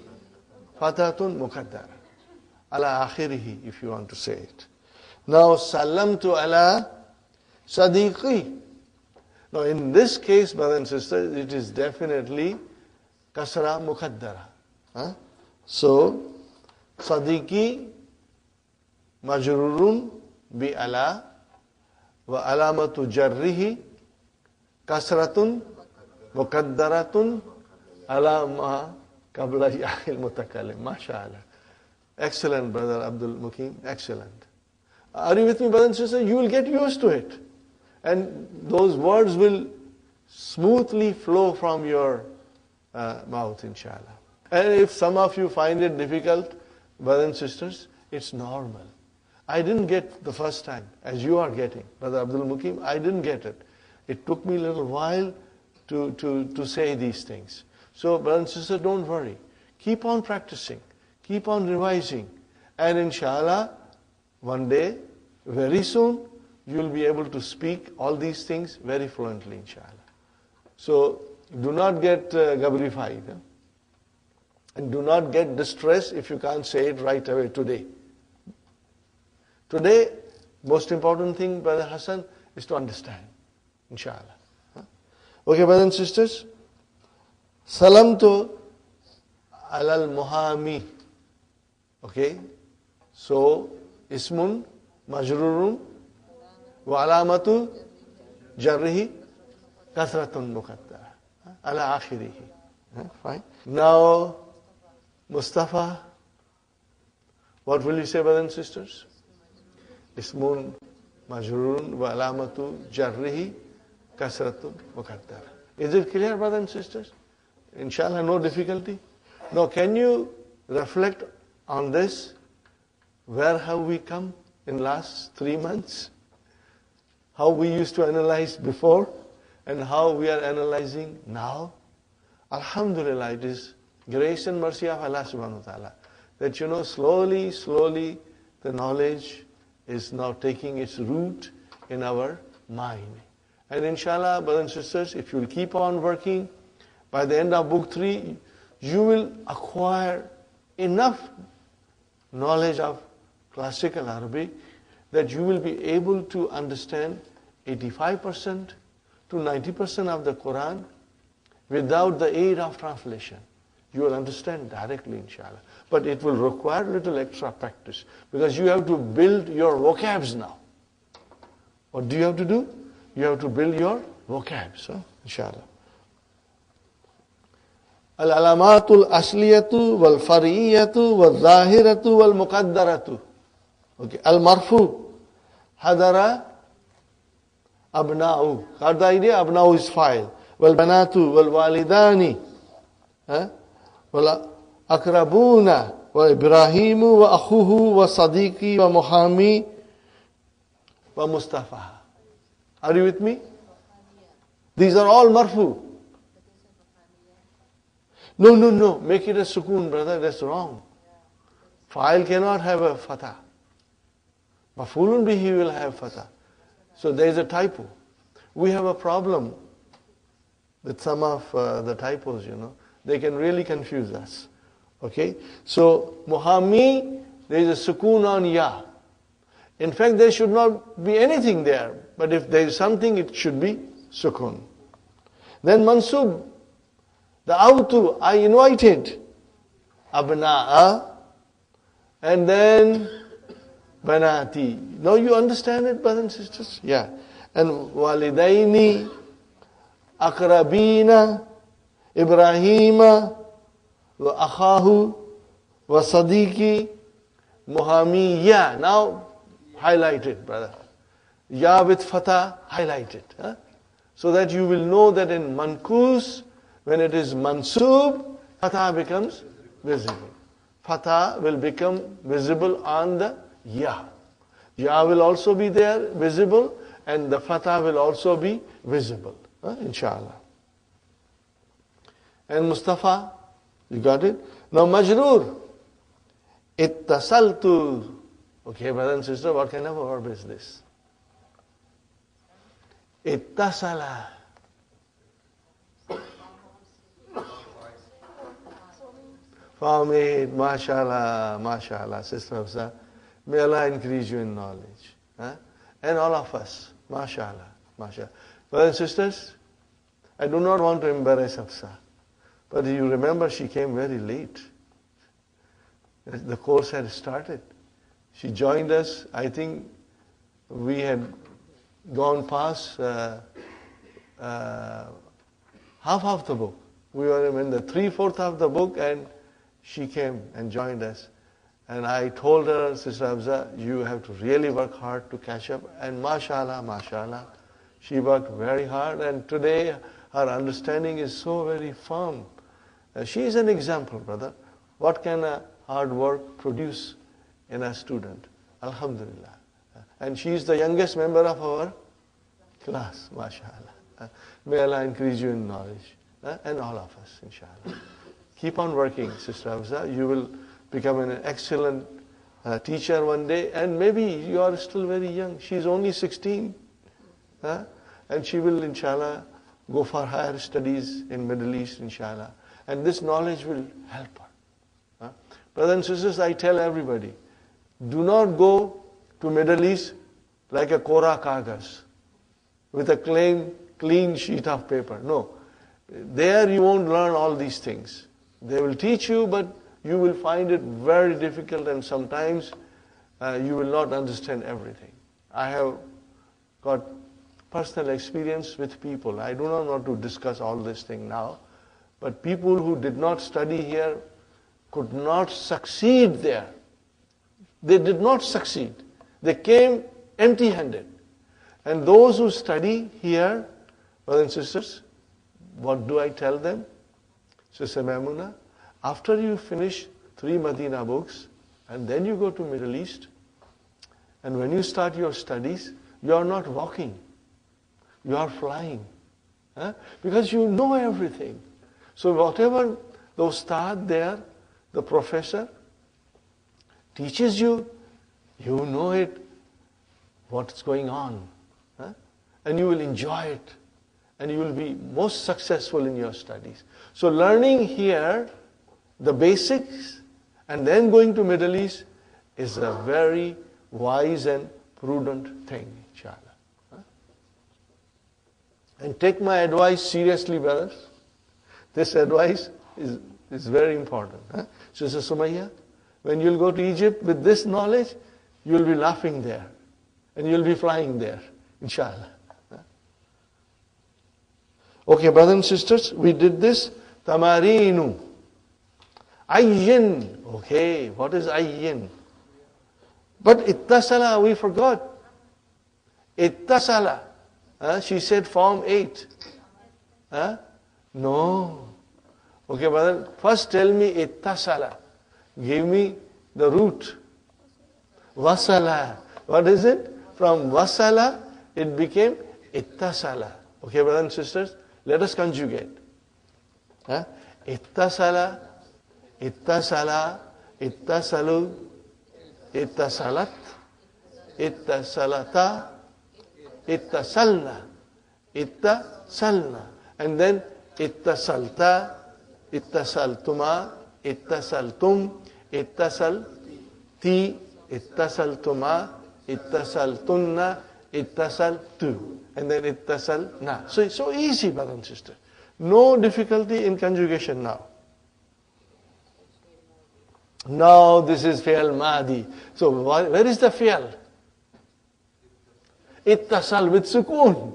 fatahatun muqaddara. Ala akhirihi, if you want to say it. Now, salamtu ala sadiqi. Now, in this case, brothers and sisters, it is definitely kasra muqaddara. So, sadiqi majrurun bi ala wa alamatu jarrihi kasratun muqaddaratun ala ma qabla ya'il mutakallim. MashaAllah. Excellent, brother Abdul Mukim. Excellent. Are you with me, brothers and sisters? You will get used to it. And those words will smoothly flow from your mouth, inshallah. And if some of you find it difficult, brothers and sisters, it's normal. I didn't get the first time, as you are getting. Brother Abdul Mukim, I didn't get it. It took me a little while to say these things. So, brothers and sisters, don't worry. Keep on practicing. Keep on revising. And inshallah, one day, very soon, you will be able to speak all these things very fluently, inshallah. So, do not get gabrified. And do not get distressed if you can't say it right away today. Today, most important thing, Brother Hassan, is to understand, inshallah. Okay, brothers and sisters. Salamtu alal muhami. Okay, so ismun majrurun wa alamatu jarrihi kasratun muqaddara ala akhirihi. Fine. Now, Mustafa, what will you say, brothers and sisters? Ismun majrurun wa alamatu jarrihi kasratun muqaddara. Is it clear, brothers and sisters? Inshallah, no difficulty. Now, can you reflect on this? Where have we come in last 3 months? How we used to analyze before and how we are analyzing now? Alhamdulillah, it is grace and mercy of Allah subhanahu wa ta'ala that slowly the knowledge is now taking its root in our mind. And inshallah, brothers and sisters, if you will keep on working, by the end of book 3, you will acquire enough knowledge of classical Arabic that you will be able to understand 85% to 90% of the Quran without the aid of translation. You will understand directly, inshallah. But it will require little extra practice because you have to build your vocabs now. What do you have to do? You have to build your vocabs, inshallah. Al-alamatul asliyatu wal fariyatu wal zahiratu wal muqaddaratu. Okay. Al-marfu. Hadara abna'u. Got the idea? Abna'u is file. Wal banatu wal walidani. Wal akrabuna wa Ibrahimu wa akhuhu wa sadiqi wa Muhammad wa Mustafa. Are you with me? These are all marfu. No. Make it a sukoon, brother. That's wrong. Fa'il cannot have a fatah. Maf'ulun bihi will have fatah. So there is a typo. We have a problem with some of the typos, They can really confuse us. Okay? So, Muhammad, there is a sukoon on ya. In fact, there should not be anything there. But if there is something, it should be sukoon. Then mansub. The autu, I invited. Abna'a. And then banati. Now you understand it, brothers and sisters? Yeah. And walidaini, akrabina, Ibrahima, wa akhahu, wa sadiqi, Muhammad. Yeah. Now highlight it, brother. Ya with fatah, highlight it. So that you will know that in mankus, when it is mansub, fatah becomes visible. Fatah will become visible on the ya. Ya will also be there, visible, and the fatah will also be visible. Inshallah. And Mustafa, you got it? Now majroor. Ittasaltu. Okay, brother and sister, what kind of a verb is this? Ittasala. Fahmid, mashallah, Sister Hafsa. May Allah increase you in knowledge. And all of us, mashallah. Brothers and sisters, I do not want to embarrass Hafsa. But you remember she came very late. The course had started. She joined us, I think we had gone past half of the book. We were in the 3/4 of the book and she came and joined us. And I told her, Sister Hafsa, you have to really work hard to catch up. And mashallah, she worked very hard. And today her understanding is so very firm. She is an example, brother. What can a hard work produce in a student? Alhamdulillah. And she is the youngest member of our class, mashallah. May Allah increase you in knowledge. And all of us, inshallah. Keep on working, Sister Hafsa. You will become an excellent teacher one day. And maybe you are still very young. She is only 16. And she will, inshallah, go for higher studies in Middle East, inshallah. And this knowledge will help her. Brothers and sisters, I tell everybody, do not go to Middle East like a Kora Kagas with a clean sheet of paper. No. There you won't learn all these things. They will teach you, but you will find it very difficult and sometimes you will not understand everything. I have got personal experience with people. I do not want to discuss all this thing now, but people who did not study here could not succeed there. They did not succeed. They came empty-handed. And those who study here, brothers and sisters, what do I tell them? Sister Maimuna, after you finish 3 Medina books, and then you go to Middle East, and when you start your studies, you are not walking. You are flying. Because you know everything. So whatever the ustad there, the professor, teaches you, you know it, what's going on. And you will enjoy it. And you will be most successful in your studies. So learning here the basics and then going to Middle East is a very wise and prudent thing, inshallah. And take my advice seriously, brothers. This advice is It's very important. Huh? Sister Sumayya, when you'll go to Egypt with this knowledge, you'll be laughing there. And you'll be flying there, inshallah. Okay, brothers and sisters, we did this. Tamarinu. Ayyin. Okay, what is ayyin? But ittasala, we forgot. Ittasala. She said form 8. No. Okay, brother, first tell me ittasala. Give me the root. Wasala. What is it? From wasala, it became ittasala. Okay, brothers and sisters, let us conjugate. Ittasala, ittasala, ittasalu, ittasalat, ittasalata, ittasalna, ittasalna. And then ittasalta, ittasaltuma, ittasaltum, ittasalti, ittasaltuma, ittasaltunna, ittasaltu. And then ittasalna. So it's so easy, brother and sister. No difficulty in conjugation now. Now this is fi'al madi. So where is the fi'al? Ittasal with sukoon.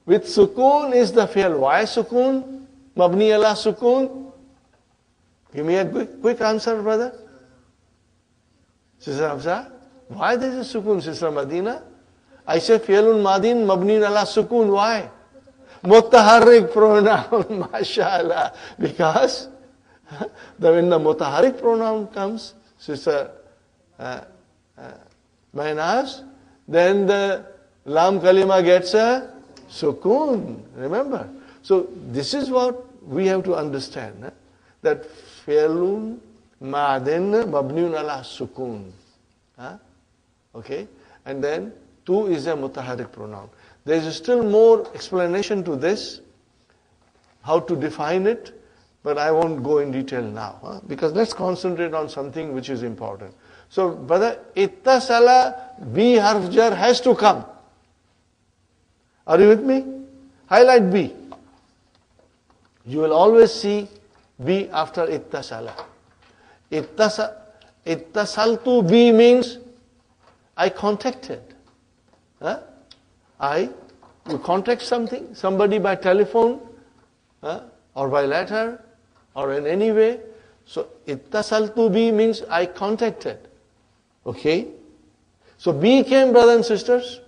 With sukoon is the fi'al. Why sukoon? Mabni ala sukoon. Give me a quick answer, brother. Sister Hafsa, why there is a sukoon, Sister Madina? I say fi'alun madin mabni ala sukoon. Why? Mutaharrik pronoun, mashallah. Because when the mutaharrik pronoun comes, Sister Maynaz, then the lam kalima gets a sukoon. Remember? So this is what we have to understand. That fi'alun madin mabniun ala sukoon. Okay? And then tu is a mutaharrik pronoun. There is still more explanation to this, how to define it, but I won't go in detail now. Because let's concentrate on something which is important. So, brother, ittasala, B harf jar has to come. Are you with me? Highlight B. You will always see B after ittasala. Ittasaltu B means I contacted. You contact somebody by telephone, or by letter, or in any way. So ittasaltu bi means I contacted. Okay? So B came, brothers and sisters.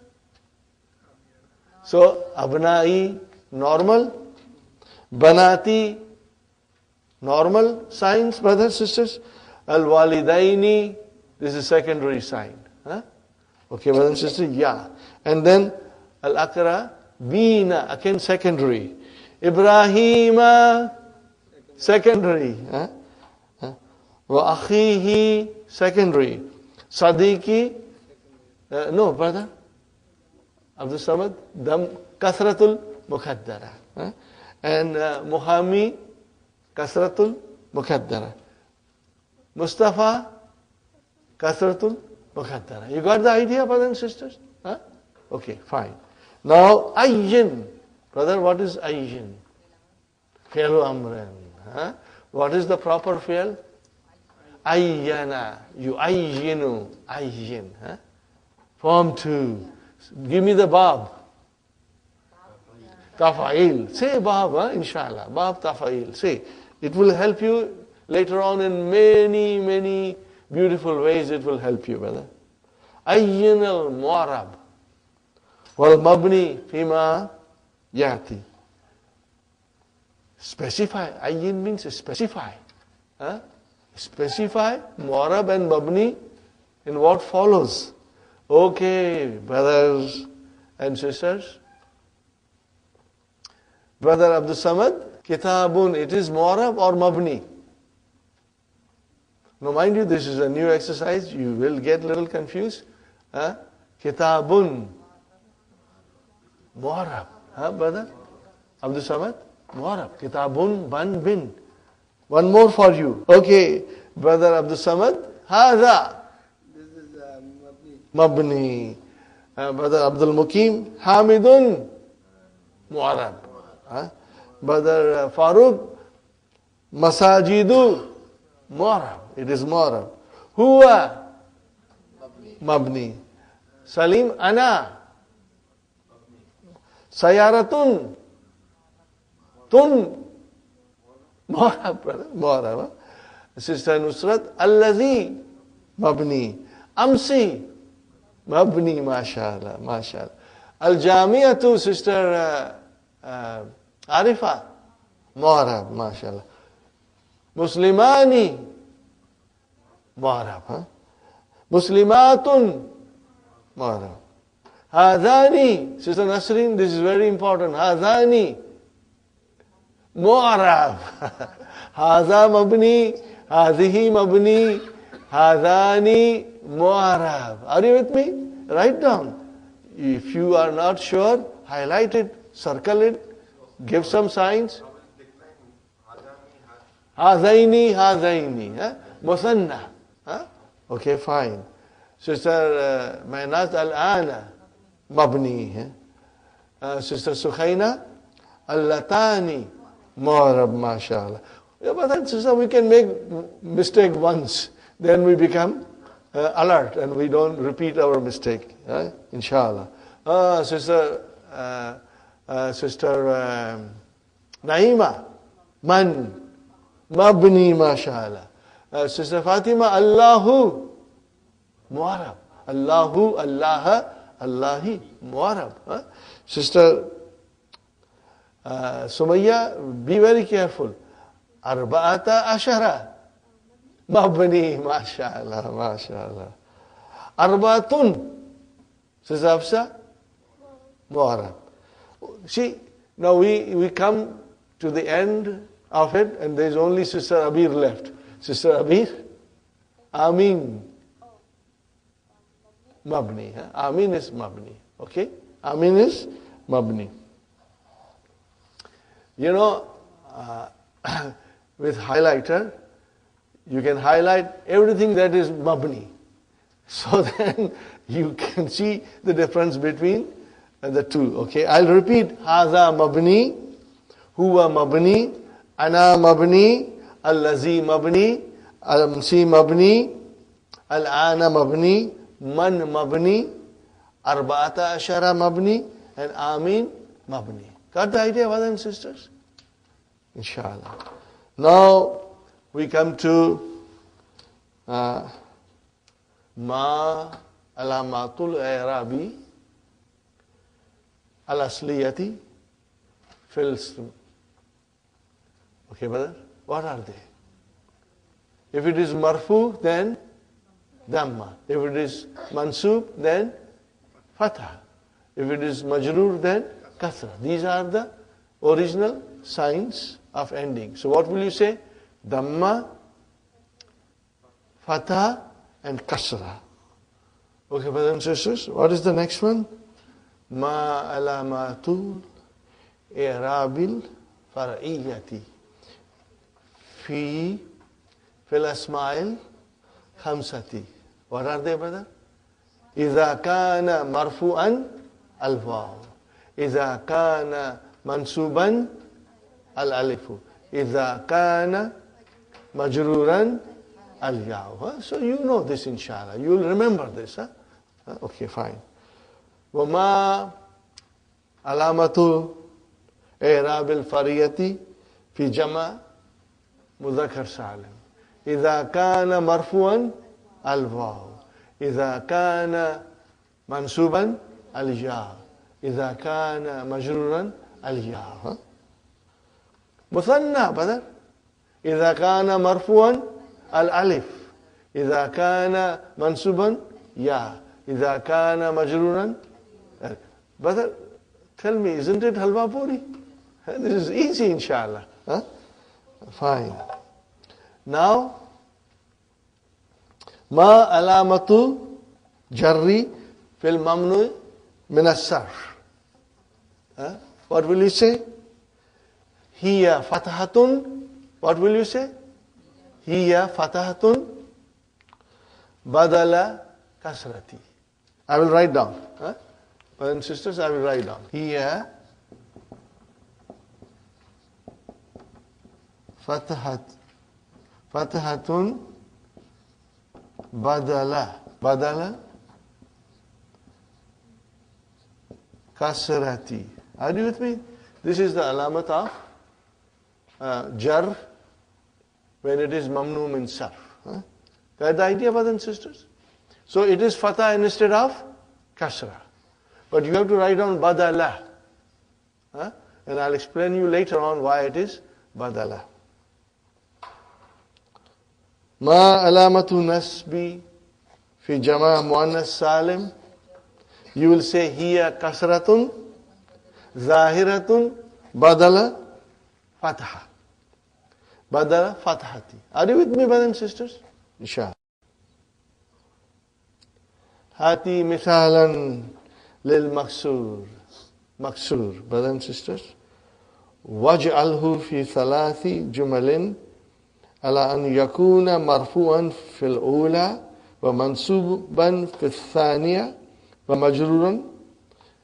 So abnai, normal. Banati, normal signs, brothers and sisters. Al-walidaini, this is secondary sign. Okay, brothers and sisters, yeah. And then Al-Akra, Bina, again secondary. Ibrahima, secondary. Wa akhihi, secondary. Sadiqi, no, brother. Abdul Samad, Dam, Kasratul Mukaddara. And Muhammi, Kasratul Mukaddara. Mustafa, Kasratul Mukaddara. You got the idea, brothers and sisters? Okay, fine. Now, ayyin. Brother, what is ayyin? Fi'lu amrin. What is the proper fi'l? Ayyana. You ayyinu. Ayyin. Form 2. Give me the bab. Tafa'il. Say bab, inshallah. Bab tafa'il. Say. It will help you later on in many, many beautiful ways. It will help you, brother. Ayyin al-mu'arab. Wal mabni fima yati. Specify. Ayyin means specify. Specify mu'arab and mabni in what follows. Okay, brothers and sisters. Brother Abdul Samad, kitabun, it is mu'arab or mabni? Now mind you, this is a new exercise. You will get a little confused. Kitabun. Mu'arab. Brother? Abdul Samad? Mu'arab. Kitabun, ban, bin. One more for you. Okay. Brother Abdul Samad? Hadha.
This is
Mabni. Brother Abdul Mukim? Hamidun. Mu'arab. Brother Farooq? Masajidu, mu'rab. It is mu'rab. Huwa, mabni. Salim, ana. Sayaratun, tun. Mu'rab, brother. Mu'rab. Huh? Sister Nusrat, allazi, mabni. Amsi, mabni, mashallah, mashallah. Al-Jamiatu, Sister Arifa, mu'rab, mashallah. Muslimani, mu'rab, huh? Muslimatun, mu'rab. Hadani, Sister Nasreen, this is very important. Hadani, mu'rab. Haza mabni, hadihi mabni, hadani mu'rab. Are you with me? Write down. If you are not sure, highlight it, circle it, give some signs. Hazaini, hazaini. Musanna. Okay, fine. Sister Mainat al-ana, mabni. Sister Sukhaina, al-latani, mu'rab, mashallah. Yeah, but then, sister, we can make mistake once. Then we become alert and we don't repeat our mistake. Inshallah. Sister Naima, man, mabni, mashallah. Sister Fatima, Allahu, mu'arab. Allahu, Allah, Allahi, mu'arab. Sister Sumayya, be very careful. Arba'ata ashara. Mabni, mashallah, mashallah. Arba'atun. Sister Hafsa, mu'arab. See, now we come to the end of it and there is only Sister Abir left. Sister Abir, Amin. Mabni. Amin is Mabni. Okay? Amin is Mabni. You know, with highlighter, you can highlight everything that is Mabni. So then you can see the difference between the two. Okay, I'll repeat. Haza mabni, huwa mabni, ana mabni, allazi mabni, al-amsi mabni, al-ana mabni, man mabni, arba'ata ashara mabni, and amin mabni. Got the idea, brothers and sisters? Inshallah. Now we come to ma alamatul i'rabi al-asliyati fil ism. Okay, brother? What are they? If it is marfu, then dhamma. If it is mansub, then fatha. If it is majroor, then kasra. These are the original signs of ending. So what will you say? Dhamma, fatha, and kasra. Okay, brothers and sisters, what is the next one? Ma alamatul i'rabil far'iyyati fil asma'il khamsati. What are they, brother? Iza kana marfu'an al-waw. Iza kana mansuban al-alifu. Iza kana majruran al-yaw. So you know this, inshallah. You will remember this. Huh? Okay, fine. وما علامة إعراب الفرية في جمع مذكر سالم إذا كان مرفوعا الواو إذا كان منصوبا الياء إذا كان مجرورا الياء مثنى بدل إذا كان مرفوعا الألف إذا كان منصوبا ياء إذا كان مجرورا. Brother, tell me, isn't it halwa puri? This is easy, inshallah. Huh? Fine. Now, ma alamatu jarri fil mamnu min as-sarf. What will you say? Hiya fatahatun. What will you say? Hiya fatahatun badala kasrati. I will write down. Brothers and sisters, I will write down. Hiya Fatahatun badala. Badala kasrati. Are you with me? This is the alamat of jar when it is mamnu min sarf. Got the idea, brothers and sisters? So it is fatah instead of kasra. But you have to write down badala. And I'll explain you later on why it is badala. Ma alamatu nasbi fi jama' muannas salim. You will say hiya kasratun zahiratun badala fatha. Badala fathati. Are you with me, brothers and sisters? Inshallah. Hati mithalan lil maksur. Maksur, brothers and sisters. Waj'alhu fi thalathi jumalin ala an yakuna marfu'an fil ula wa mansuban fil thaniya wa majruran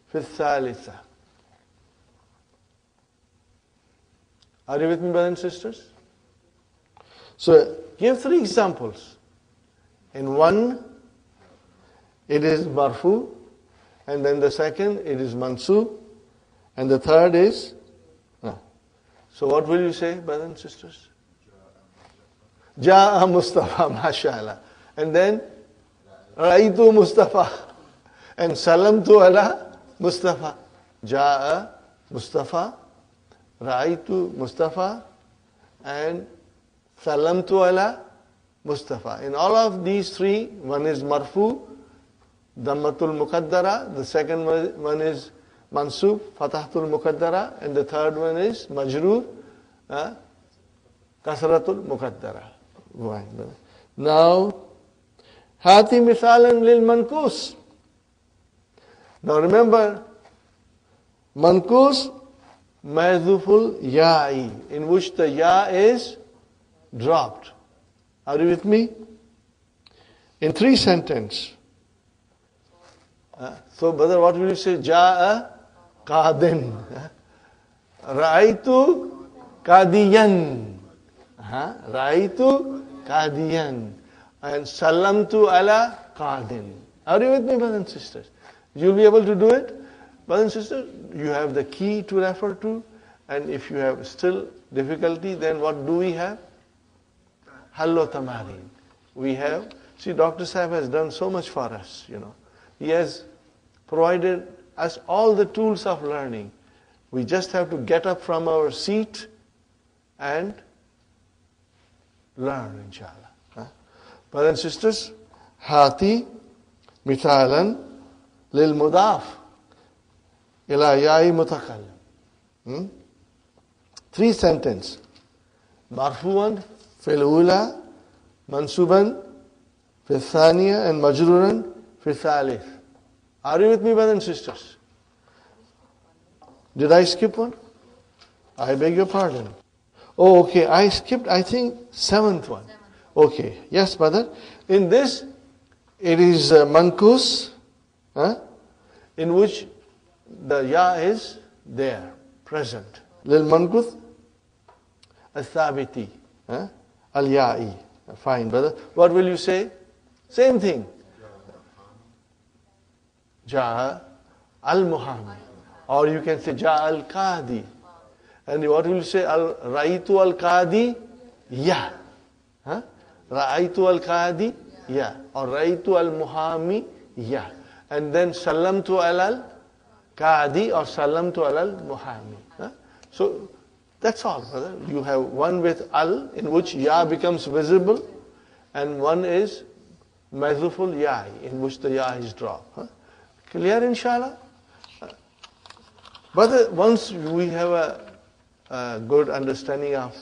fil thalitha. Are you with me, brothers and sisters? So, give 3 examples. In one, it is marfu, and then the second, it is mansub, and the third is So what will you say, brothers and sisters? Ja'a Mustafa, mashallah. And then, Ra'aytu Mustafa. And Salamtu ala Mustafa. Ja'a Mustafa, Ra'aytu Mustafa, and Salamtu ala Mustafa. In all of these 3, one is marfu, Dammatul Muqaddara, the second one is Mansub, Fatahtul Muqaddara, and the third one is Majroor, Kasratul Muqaddara. Right. Now, Hati Mithalan lil Mankus. Now remember, Mankus Mahdhuful Ya'i, in which the Ya is dropped. Are you with me? In 3 sentences. So, brother, what will you say? Ja'a Qadin. Ra'aytu Qadiyan. Ra'aytu Qadiyan. And Salamtu ala Qadin. Are you with me, brothers and sisters? You'll be able to do it? Brothers and sisters, you have the key to refer to. And if you have still difficulty, then what do we have? Hallo Tamarin. We have, see, Dr. Sahib has done so much for us, He has provided us all the tools of learning. We just have to get up from our seat and learn, inshallah. Brothers and sisters, Hati Mithalan lil Mudaf ila Ya'i Mutakallim. 3 sentences. Marfu'an fil ula, mansuban fil thaniya, and majruran fil thalith. Are you with me, brothers and sisters? Did I skip one? I beg your pardon. Oh, okay. I skipped, I think, 7th one. Okay. Yes, brother. In this, it is mankus, in which the ya is there, present. Lil mankus al-thabiti, al-ya'i. Fine, brother. What will you say? Same thing. Ja'a al-Muhammad. Or you can say Ja'a al-Qadi. And what will you say? Ra'aytu al-Qadi? Ya. Ra'aytu al-Qadi? Ya. Or Ra'aytu al-Muhammi? Ya. And then Salamtu al-Qadi or Salamtu al-Muhammi. So that's all, brother. You have one with al, in which ya becomes visible, and one is Mahdhuful Ya'i, in which the ya is dropped. Clear, inshallah? But once we have a good understanding of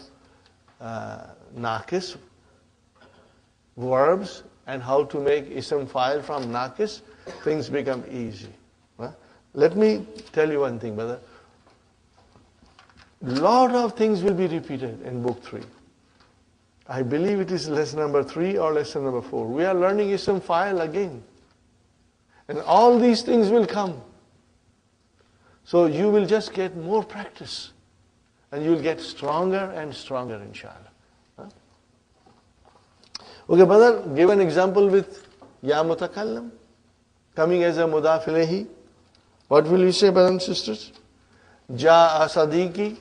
Naqis, verbs, and how to make ism file from Naqis, things become easy. Let me tell you one thing, brother. Lot of things will be repeated in book 3. I believe it is lesson number 3 or lesson number 4. We are learning ism file again. And all these things will come. So you will just get more practice. And you'll get stronger and stronger, inshallah. Huh? Okay, brother, give an example with Ya Mutakallam, coming as a mudaf ilayhi. What will you say, brothers and sisters? Ja'a Sadiqi,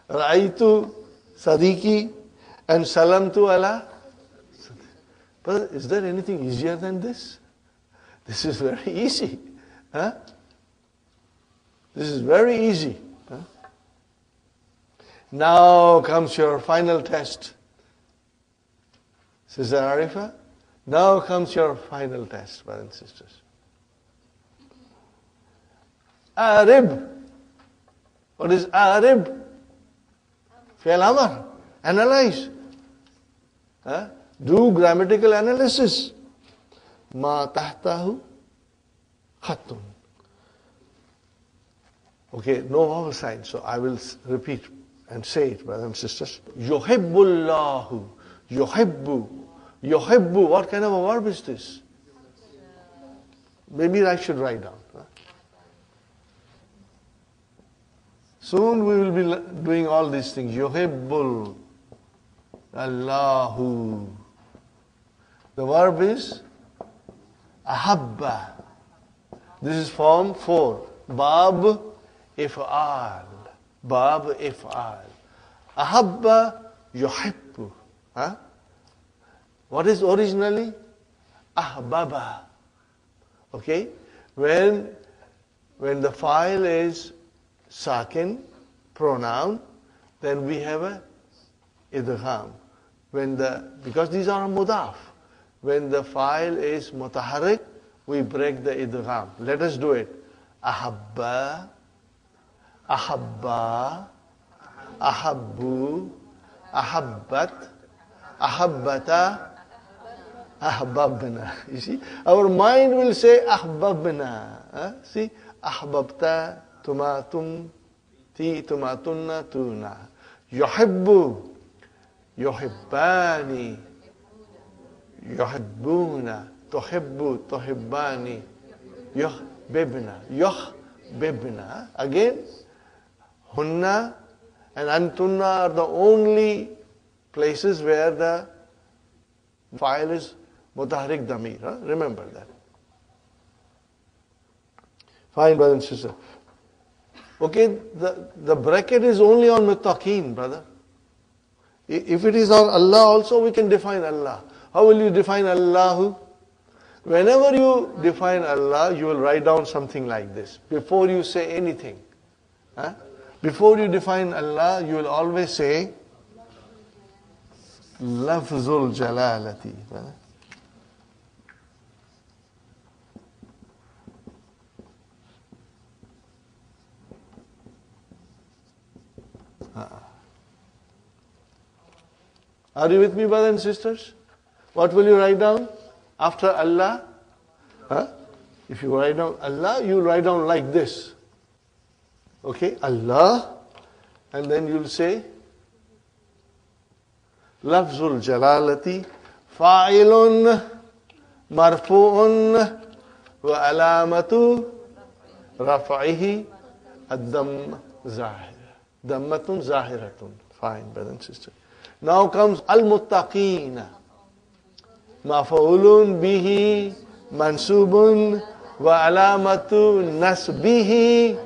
Ra'aytu Sadiqi, and Salamtu ala. Brother, is there anything easier than this? This is very easy. Huh? This is very easy. Huh? Now comes your final test. Sister Arifa, now comes your final test, brothers and sisters. Arib. What is Arib? Fi'al Amr. Analyze. Huh? Do grammatical analysis. Ma tahtahu khattun. Okay, no vowel sign, so I will repeat and say it, brothers and sisters. Yuhibbullahu. Yuhibbu. Yuhibbu. What kind of a verb is this? Maybe I should write down. Soon we will be doing all these things. Yuhibbul Allahu. The verb is ahabba. This is form 4. Bab if'al. Bab if'al. Ahabba yuhibbu. Huh? What is originally? Ahbaba. Okay? When the file is sakin, pronoun, then we have a idgham. Because these are mudaf. When the file is mutaharrik, we break the idgham. Let us do it. Ahabba, ahabba, ahabbu, ahabbat, ahabbata, ahbabna. You see, our mind will say ahbabna. See, ahbabta, tumatum, ti, tumatunna, tuna. Yuhibbu, yuhibbani, yuhibbuna, tuhibbu, tuhibbani, yuhbibna, yuhbibna. Again, hunna and antunna are the only places where the file is mutahrik damir. Huh? Remember that. Fine, brother and sister. Okay, the bracket is only on muttaqeen, brother. If it is on Allah also, we can define Allah. How will you define Allahu? Whenever you define Allah, you will write down something like this. Before you say anything. Huh? Before you define Allah, you will always say Lafzul Jalalati. Brother. Are you with me, brothers and sisters? What will you write down after Allah? Huh? If you write down Allah, you write down like this. Okay, Allah, and then you'll say Lafzul Jalalati Fa'ilun Marfu'un Wa alamatu Raf'ihi Ad-Damm Zahir. Dammatun Zahiratun. Fine, brothers and sisters. Now comes Al-Muttaqeen. Maf'ulun bihi mansubun wa alamatu nasbihi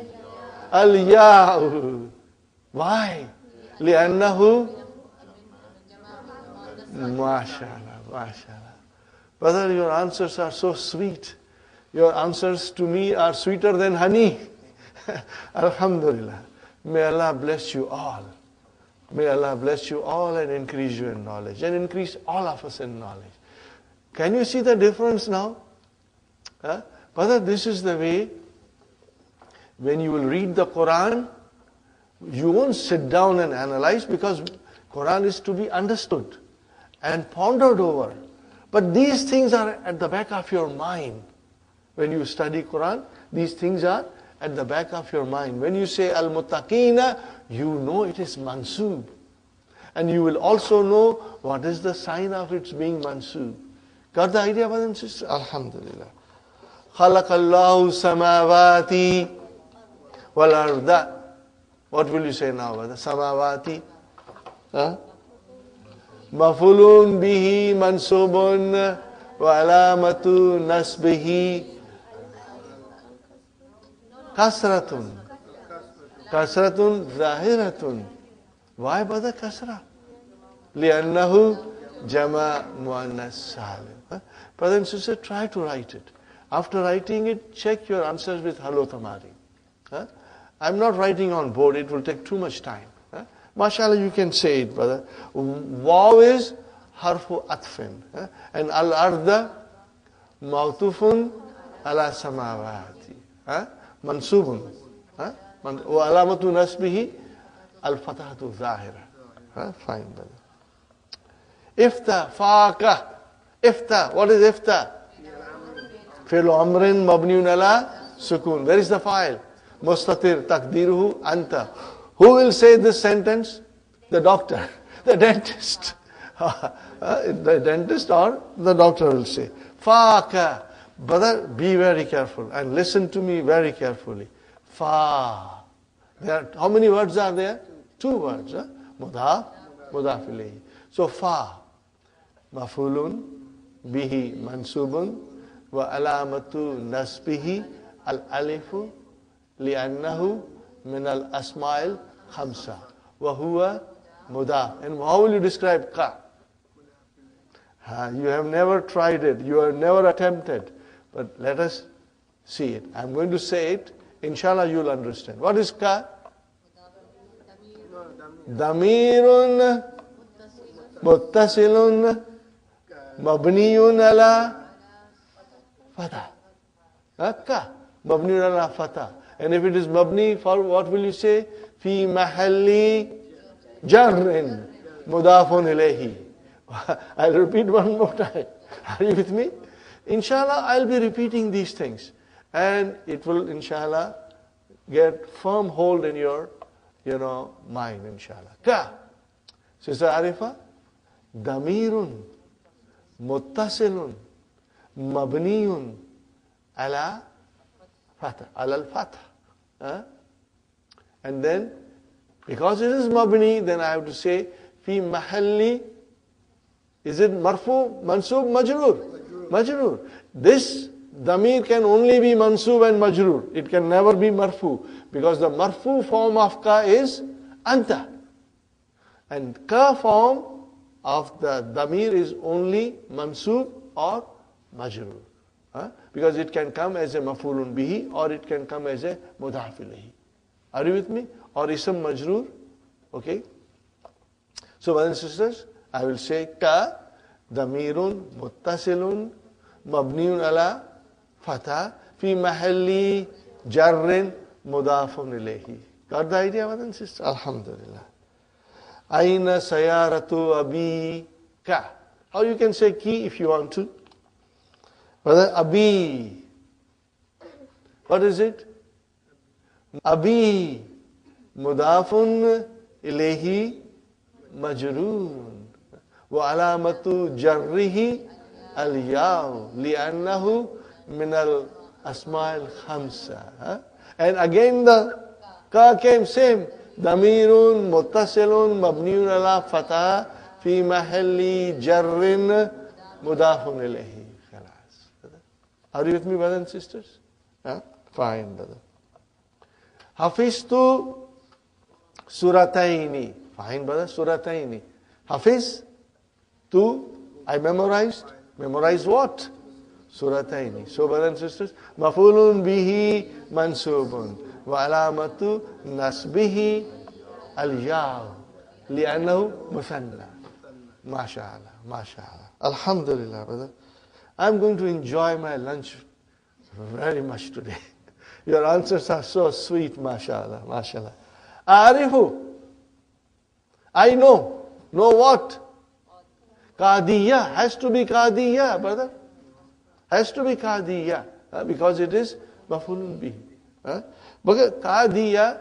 al-ya'u. Why? لأنه MashaAllah, MashaAllah. Brother, your answers are so sweet. Your answers to me are sweeter than honey. Alhamdulillah. May Allah bless you all. May Allah bless you all and increase you in knowledge and increase all of us in knowledge. Can you see the difference now? Huh? Brother, this is the way when you will read the Quran, you won't sit down and analyze because Quran is to be understood and pondered over. But these things are at the back of your mind. When you study Quran, these things are at the back of your mind. When you say Al-Muttaqina, you know it is mansoob. And you will also know what is the sign of its being mansoob. Got the idea, brothers and sisters? Alhamdulillah. خَلَقَ اللَّهُ السَّمَاوَاتِ وَالْأَرْضَ What will you say now, brother? Samawati. Huh? Mafulun bihi mansubun wa alamatu nasbihi kasratun. Kasratun zahiratun. Why brother kasra? Li'annahu jama muannas salim. Brother and sister, try to write it. After writing it, check your answers with Halo Tamari. I'm not writing on board, it will take too much time. MashaAllah, you can say it, brother. Waw is harfu atfin. And al-arda mawtufun ala samawati. Mansubun. Wa alamatu nasbihi al-fatahatu zahira. Fine, brother. Ifta, faqa. Ifta, what is ifta? Fi'lu amrin mabniun ala sukun. Where is the file? Mustatir takdiruhu anta. Who will say this sentence? The doctor, the dentist. The dentist or the doctor will say. Faqa. Brother, be very careful and listen to me very carefully. Fa. How many words are there? 2 words. Mudaf, mudaf ilayhi. So fa. Mafulun bihi mansubun wa alamatu nasbihi al-alifu li'annahu min al-asma'il khamsa wa huwa mudaf. And how will you describe ka? You have never tried it. You have never attempted. But let us see it. I'm going to say it. Inshallah, you'll understand. What is ka? Damirun muttasilun mabniyun ala fatah. Ka. Mabniyun ala fatah. And if it is mabni, for what will you say? Fi mahalli jarrin mudafun ilayhi. I'll repeat one more time. Are you with me? Inshallah, I'll be repeating these things. And it will, inshallah, get firm hold in your, mind, inshallah. Ka. Sister Arifa, damirun muttasilun mabniyun ala fatah, ala al-fatah. And then, because it is mabni, then I have to say, fi mahalli, is it marfu, mansub, majroor? Majroor. This damir can only be mansub and majroor. It can never be marfu. Because the marfu form of ka is anta. And ka form of the damir is only mansub or majroor. Because it can come as a mafulun bihi or it can come as a mudaf ilayhi. Are you with me? Or ism majroor. Okay? So brothers and sisters, I will say ka damirun muttasilun mabniun ala fatah fi mahalli jarrin mudafun ilayhi. Got the idea, brothers and sisters? Alhamdulillah. Aina sayaratu abi ka. How you can say ki if you want to? Brother, abi. What is it? Abi. Mudafun ilayhi majroon. Wa alamatu jarrihi al-yaw. Li'annahu min al-asma'il khamsa. And again the ka came same. Damirun muttasilun mabniun ala fatah fi mahalli jarrin mudafun ilayhi. Are you with me, brothers and sisters? Fine, brother. Hafiztu surataini. Fine, brother, surataini. Hafiz, I memorized. Memorized what? Surataini. So, brothers and sisters, mafulun bihi mansubun. Wa alamatu nasbihi al-yaw. Li'annahu musanna. MashaAllah, MashaAllah. Alhamdulillah, brother. I'm going to enjoy my lunch very much today. Your answers are so sweet, mashallah, mashallah. Arifu. I know. Know what? Qadiyya. Has to be Qadiyya, brother. Has to be Qadiyya. Because it is mafulun bihi. Because Qadiyya,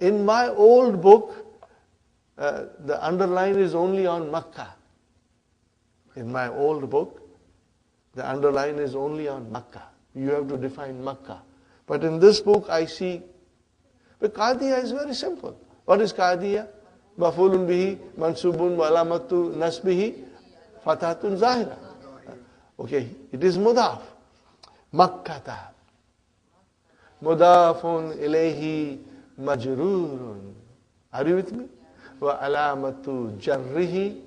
in my old book, the underline is only on Makkah. In my old book, the underline is only on Makkah. You have to define Makkah. But in this book, I see But qadiya is very simple. What is qadiya? Mafulun bihi, mansubun wa alamatu nasbihi, fathatun zahira. Okay, it is mudaf. Makkata. Mudafun ilayhi majrurun. Are you with me? Wa alamatu jarrihi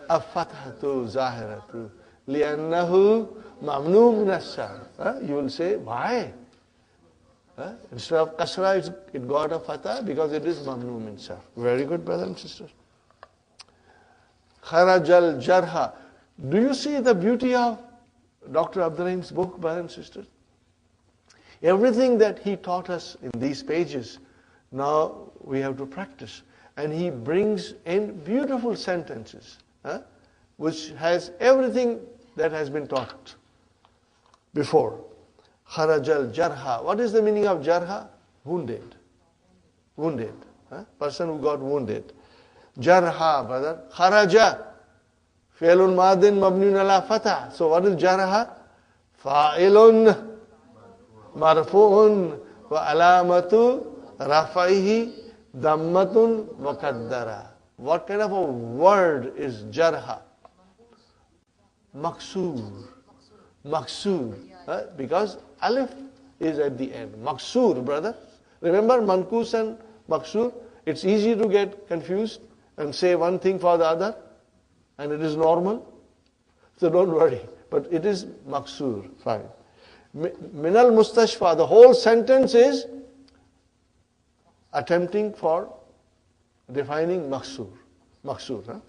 afathatu zahiratu. Li'annahu mamnu min as-sarf. You will say, why? Instead of kasra, it got a fatah because it is mamnu min sarf. Very good, brothers and sisters. Kharaj al-jarha. Do you see the beauty of Dr. Abdurrahim's book, brothers and sisters? Everything that he taught us in these pages, now we have to practice. And he brings in beautiful sentences, which has everything that has been taught before. Kharaj al-jarha. What is the meaning of jarha? Wounded. Wounded. Person who got wounded. Jarha, brother. Kharaja. Fi'lun madin mabniun ala fatah. So what is jarha? Fa'ilun marfu'un wa alamatu rafaihi dammatun muqaddara. What kind of a word is jarha? Maksur. Maksur. Because alif is at the end. Maksur, brother. Remember mankus and maksur? It's easy to get confused and say one thing for the other, and it is normal. So don't worry. But it is maksur. Fine. Minal mustashfa. The whole sentence is attempting for defining maksur. Maksur.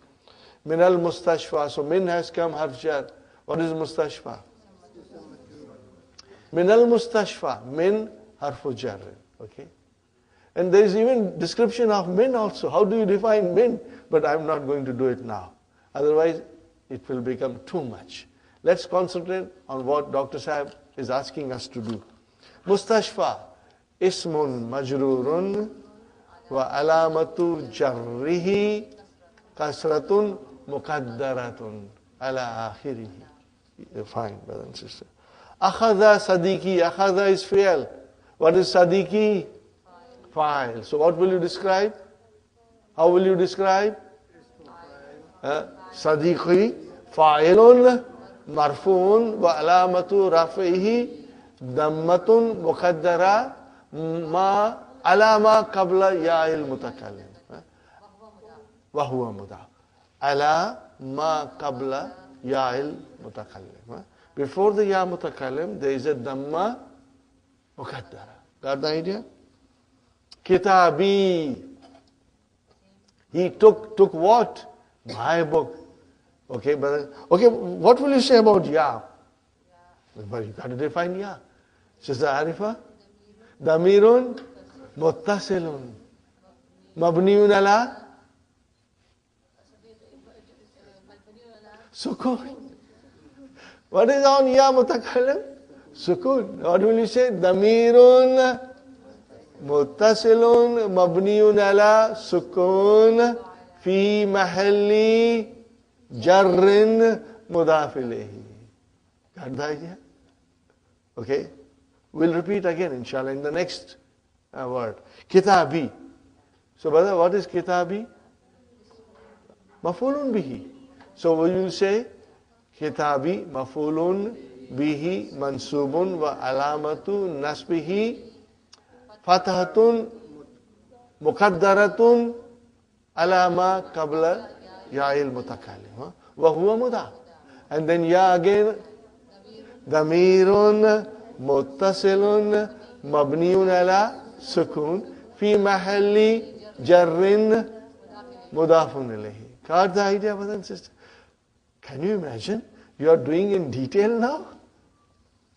Minal mustashfa. So min has come harf jar. What is mustashfa? Minal mustashfa. Min harfu jar. Okay. And there is even description of min also. How do you define min? But I'm not going to do it now. Otherwise, it will become too much. Let's concentrate on what Dr. Sahib is asking us to do. Mustashfa. Ismun majrurun wa alamatu jarrihi kasratun muqaddaratun ala akhirihi. Fine, brother and sister. Akhadha sadiki. Akhadha is fi'al. What is sadiki? Fa'il. So what will you describe? How will you describe? Sadiqi fa'ilun marfu'un wa alamatu rafihi dammatun muqaddara ma alama qabla ya'il mutakallim. Wa huwa mudaf. Ala ma qabla ya'il mutakallim. Before the ya mutakallim, there is a damma muqaddara. Got the idea? Kitabi. He took what? My book. Okay, brother. Okay, what will you say about ya? But you got to define ya. Sister Arifa? Damirun muttasilun. Mabniun ala sukun. What is on ya mutakallim? Sukun. What will you say? Damirun muttasilun mabniun ala sukun fi mahalli jarrin mudaf ilayhi. Got the idea? Okay. We'll repeat again, inshallah, in the next word. Kitabi. So, brother, what is kitabi? Mafulun bihi. So, we will say kitabi mafulun bihi mansubun wa alamatu nasbihi fathatun muqaddaratun alama qabla ya'il mutakallim. Wa huwa mudaf. And then ya again. Damirun muttasilun mabniun ala sukun fi mahalli jarrin mudafun ilayhi. Got the idea, brother and sister? Can you imagine? You are doing in detail now?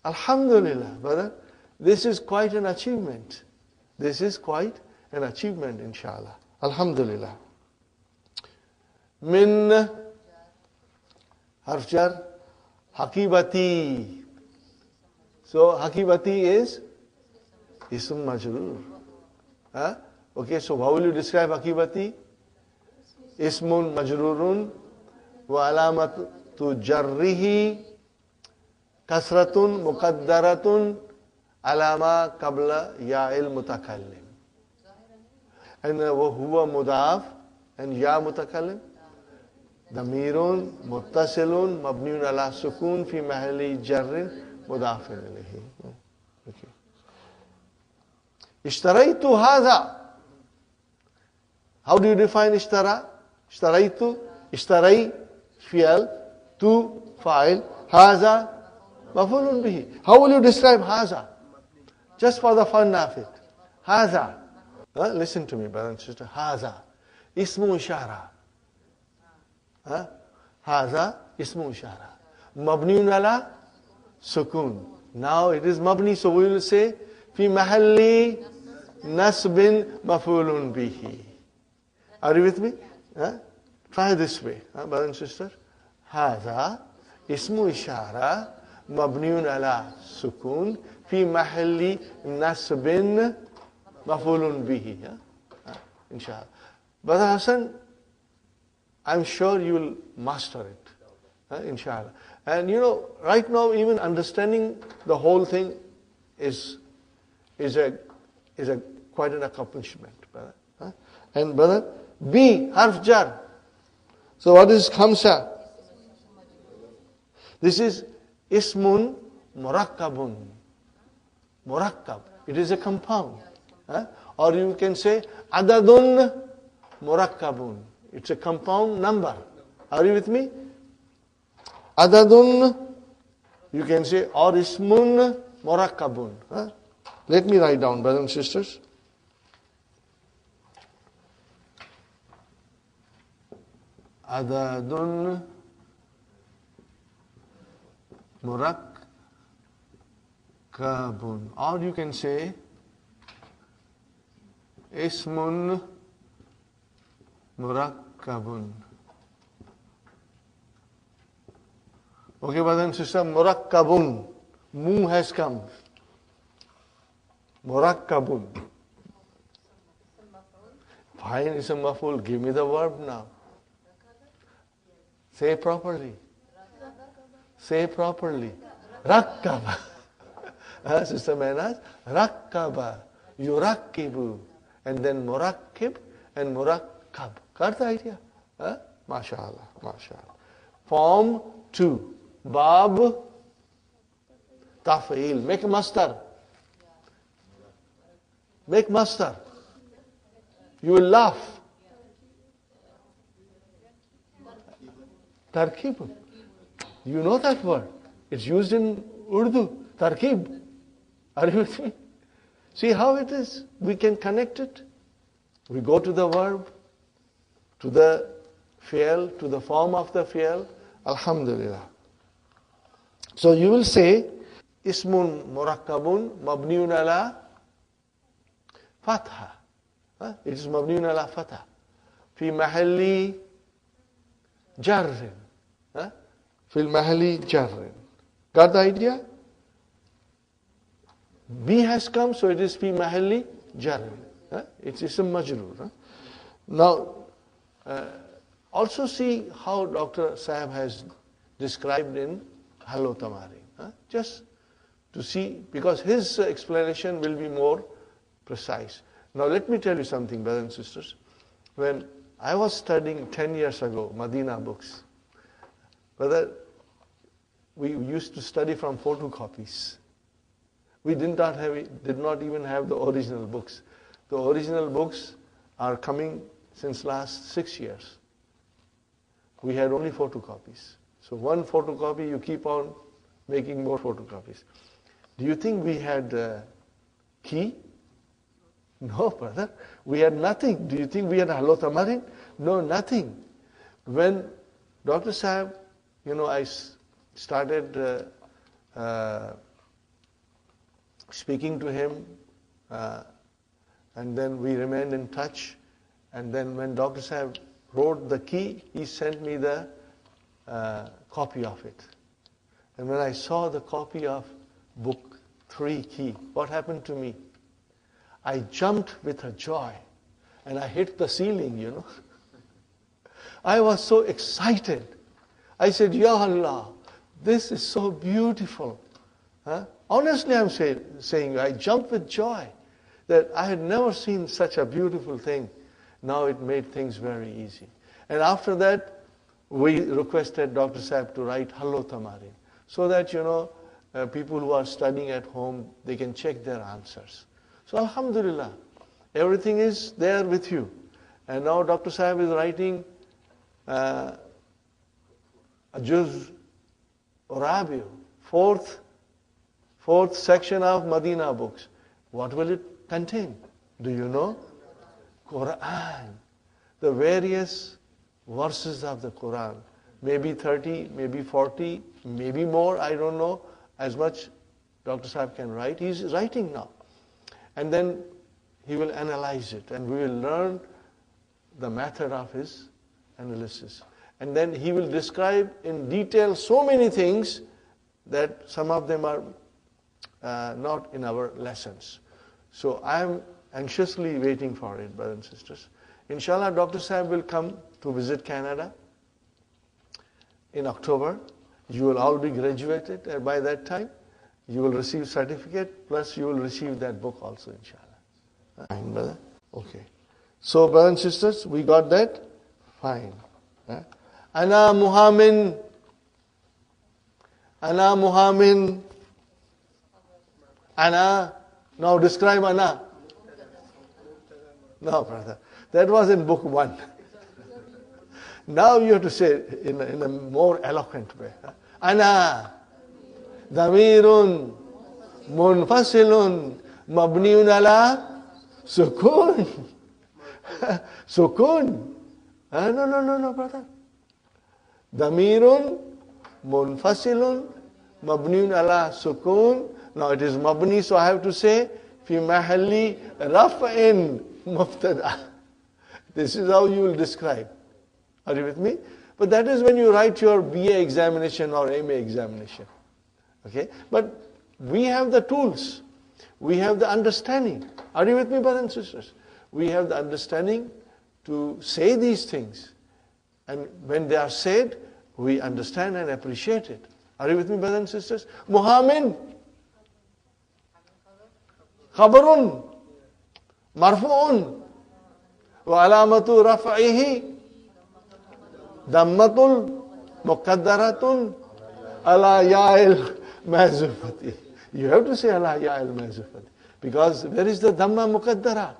Alhamdulillah, brother. This is quite an achievement. This is quite an achievement, inshallah. Alhamdulillah. Min harf jar hakibati. So hakibati is ism majrur. Okay, so how will you describe hakibati? Ismun majrurun wa alamatu jarrihi kasratun muqaddaratun alama qabla ya'il mutakallim. And huwa mudaf and ya mutakallim. Damirun muttasilun mabniun ala sukun fi mahalli jarrin mudafin ilayhi. Okay. Ishtaraitu hadha. How do you define ishtara? Ishtaraitu, ishtarai, fi'al, tu, fa'il, hadha, maf'ulun bihi. How will you describe hadha? Just for the fun of it. Hadha. Listen to me, brother and sister. Hadha. Ismu ishara. Hadha, ismu ishara. Mabniun ala sukun. Now it is mabni, so we will say fi mahalli nasbin maf'ulun bihi. Are you with me? Try this way, brother and sister. Hadha ismu ishara mabniun ala sukun fi mahalli nasbin maf'ulun bihi. Inshallah. Brother Hassan, I'm sure you will master it. Inshallah. And right now even understanding the whole thing is a quite an accomplishment, brother. And brother, B, harf jar. So what is khamsa? This is ismun murakkabun. Murakkab. It is a compound. Or you can say adadun murakkabun. It's a compound number. Are you with me? Adadun, you can say, or ismun murakkabun. Let me write down, brothers and sisters. Adadun murakkabun. Or you can say ismun murakkabun. Okay, brother and sister, murakkabun. Mu has come. Murakkabun. Fine, it's a maf'ul. Give me the verb now. Say properly. Say properly. Rakkaba. Sister Mehnaz, rakkaba. Yurakkibu. And then murakkib and murakkab. Got the idea? MashaAllah. MashaAllah. Form 2. Bab taf'il. Make mastar. Make mastar. You will laugh. Tarkib. You know that word. It's used in Urdu. Tarkib. Are you with me? See how it is? We can connect it. We go to the verb, to the fi'al, to the form of the fi'al. Alhamdulillah. So you will say, Ismun murakkabun mabniun ala fatha. It is mabniun ala fatha. Fi mahalli jarrin. Fi mahalli jarrin. Got the idea? B has come, so it is fi mahalli jarrin. It's ism majroor. Now, also see how Dr. Sahib has described in Hallo Tamarin. Just to see, because his explanation will be more precise. Now let me tell you something, brothers and sisters. When I was studying 10 years ago, Medina books, brother, we used to study from photocopies. We did not even have the original books. The original books are coming since last 6 years. We had only photocopies. So one photocopy, you keep on making more photocopies. Do you think we had key? No, brother. We had nothing. Do you think we had Hallo Tamarin? No, nothing. When Dr. Sahib, I started speaking to him, and then we remained in touch. And then when Dr. Sahib wrote the key, he sent me the copy of it. And when I saw the copy of book 3 key, what happened to me? I jumped with a joy and I hit the ceiling, I was so excited. I said, Ya Allah, this is so beautiful. Honestly, I'm saying, I jumped with joy that I had never seen such a beautiful thing. Now it made things very easy. And after that, we requested Dr. Sahib to write Hallo Tamarin, so that, people who are studying at home, they can check their answers. So Alhamdulillah, everything is there with you. And now Dr. Sahib is writing a Juz Rabiu, fourth section of Medina books. What will it contain? Do you know? Quran. The various verses of the Quran. Maybe 30, maybe 40, maybe more, I don't know. As much Dr. Sahib can write. He's writing now. And then he will analyze it, and we will learn the method of his analysis. And then he will describe in detail so many things that some of them are not in our lessons. So I am anxiously waiting for it, brothers and sisters. Inshallah, Dr. Sahib will come to visit Canada in October. You will all be graduated, and by that time, you will receive certificate, plus you will receive that book also, inshallah. Fine, brother? Okay. So, brothers and sisters, we got that? Fine. Ana Muhammin. Ana Muhammin. Ana. Now describe Ana. No, brother. That was in book 1. Now you have to say in a more eloquent way. Ana. Damirun. Munfasilun. Mabniun ala. Sukun. Sukun. No, brother. Damirun. Munfasilun. Mabniun ala sukun. Now it is mabni, so I have to say fi mahalli raf'in mubtada. This is how you will describe. Are you with me? But that is when you write your BA examination or MA examination. Okay? But we have the tools. We have the understanding. Are you with me, brothers and sisters? We have the understanding to say these things. And when they are said, we understand and appreciate it. Are you with me, brothers and sisters? Muhammin. Khabarun. Marfu'un. Wa alamatu raf'ihi. Dammatul. Muqaddaratun. Ala ya'il mazufati. You have to say ala ya'il mazufati. Because where is the Dhamma Muqaddara?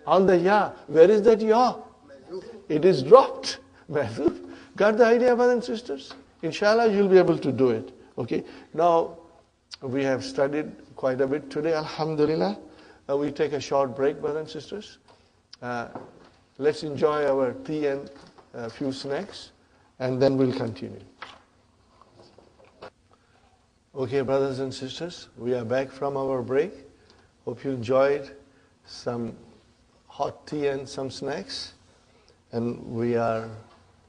On the ya. Where is that ya? It is dropped. Mazuf. Got the idea, brothers and sisters? Inshallah, you'll be able to do it. Okay. Now, we have studied quite a bit today, alhamdulillah. We take a short break, brothers and sisters. Let's enjoy our tea and a few snacks, and then we'll continue. Okay, brothers and sisters, we are back from our break. Hope you enjoyed some hot tea and some snacks. And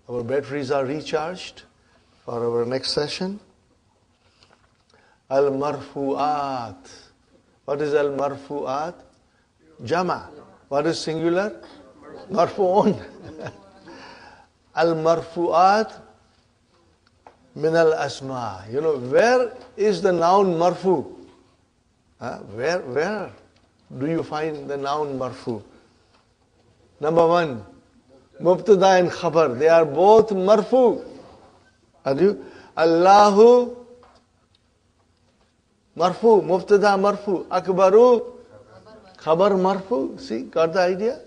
our batteries are recharged for our next session. Al-Marfu'at. What is Al-Marfu'at? Jama. What is singular? Marfu'un. Al-Marfu'at min al-asma. Where is the noun marfu? Where do you find the noun marfu? Number 1, Mubtada and Khabar. They are both marfu. Are you? Allahu marfu. Mubtada marfu. Akbaru Khabar marfu. See, got the idea?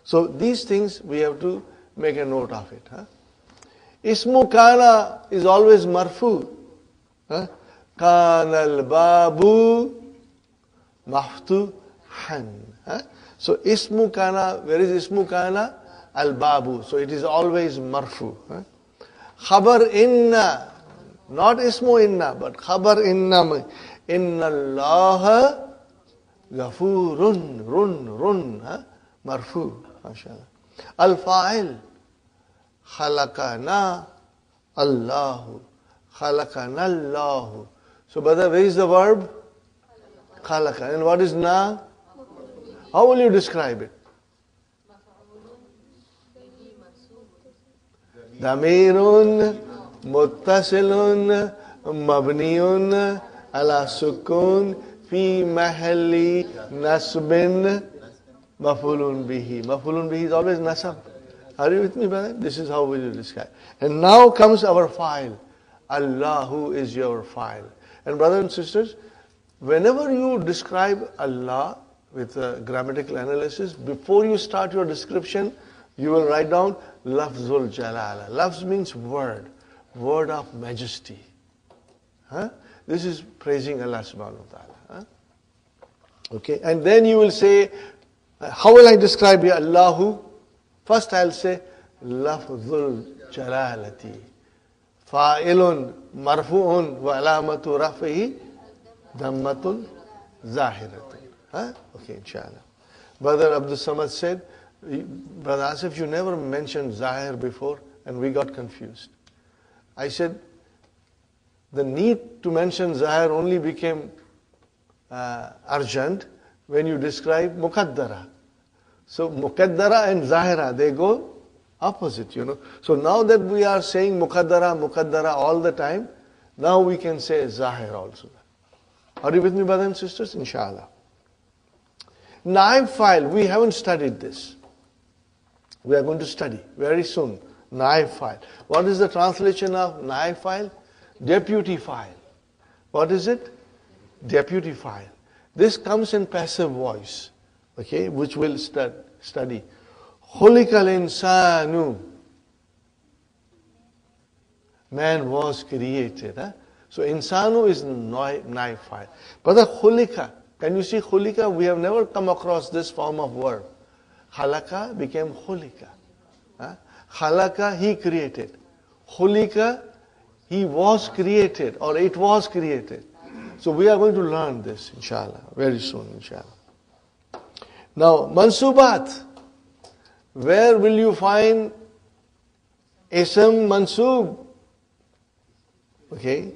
So these things we have to make a note of it. Ismu kana is always marfu. Kana al-babu maftuhan. So ismu kana, where is ismu kana? Al-babu. So it is always marfu. Khabar inna, not ismu inna, but khabar inna. Inna Allah ghafurun, run, marfu. MashaAllah. Al-fa'il. Khalaqana Allahu. Khalaqana Allahu. So brother, where is the verb? Khalaqa. And what is na? How will you describe it? Damirun, muttasilun, mabniyun, ala sukun fi mahalli nasbin mafulun bihi. Mafulun bihi is always nasab. Are you with me, brother? This is how we will describe. And now comes our file. Allahu is your file. And brothers and sisters, whenever you describe Allah with a grammatical analysis, before you start your description, you will write down Lafzul Jalala. Lafz means word, word of majesty. Huh? This is praising Allah subhanahu wa ta'ala. Huh? Okay, and then you will say, how will I describe ya Allahu? First I'll say, Lafzul Jalalati. Fa'ilun marfu'un wa alamatu rafihi dammatun zahiratun. Huh? Okay, inshallah. Brother Abdul Samad said, Brother Asif, you never mentioned Zahir before, and we got confused. I said, the need to mention Zahir only became urgent when you describe Muqaddara. So Muqaddara and Zahira, they go opposite, you know. So now that we are saying Muqaddara all the time, now we can say Zahir also. Are you with me, brothers and sisters? Inshallah. Naib file, we haven't studied this. We are going to study very soon. Naib file. What is the translation of Naib file? Deputy file. What is it? Deputy file. This comes in passive voice, okay, which we'll study. Khuliqal insanu. Man was created. Huh? So insanu is naib file. But the khulika, can you see khulika? We have never come across this form of verb. Khalaqa became khulika. Khalaqa, he created. Khulika, he was created, or it was created. So we are going to learn this, inshallah, very soon, inshallah. Now, mansubat. Where will you find ism mansub? Okay.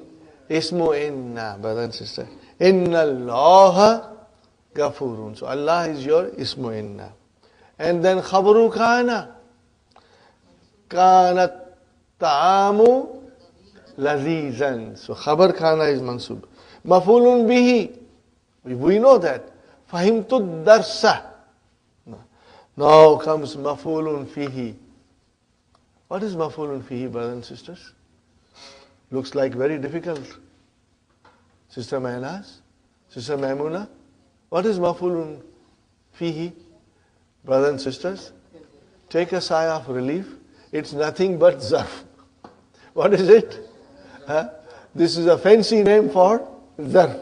Ismu inna, brother and sister. Inna Allah gafurun. So Allah is your ismu inna. And then khabaru kana. Kanat ta'amu lazizan. So khabar kana is mansub. Mafulun bihi. We know that. Fahimtud darsa. Now comes mafulun fihi. What is mafulun fihi, brothers and sisters? Looks like very difficult. Sister Maynaz? Sister Maimuna? What is mafulun fihi? Brothers and sisters, take a sigh of relief. It's nothing but zarf. What is it? Huh? This is a fancy name for zarf.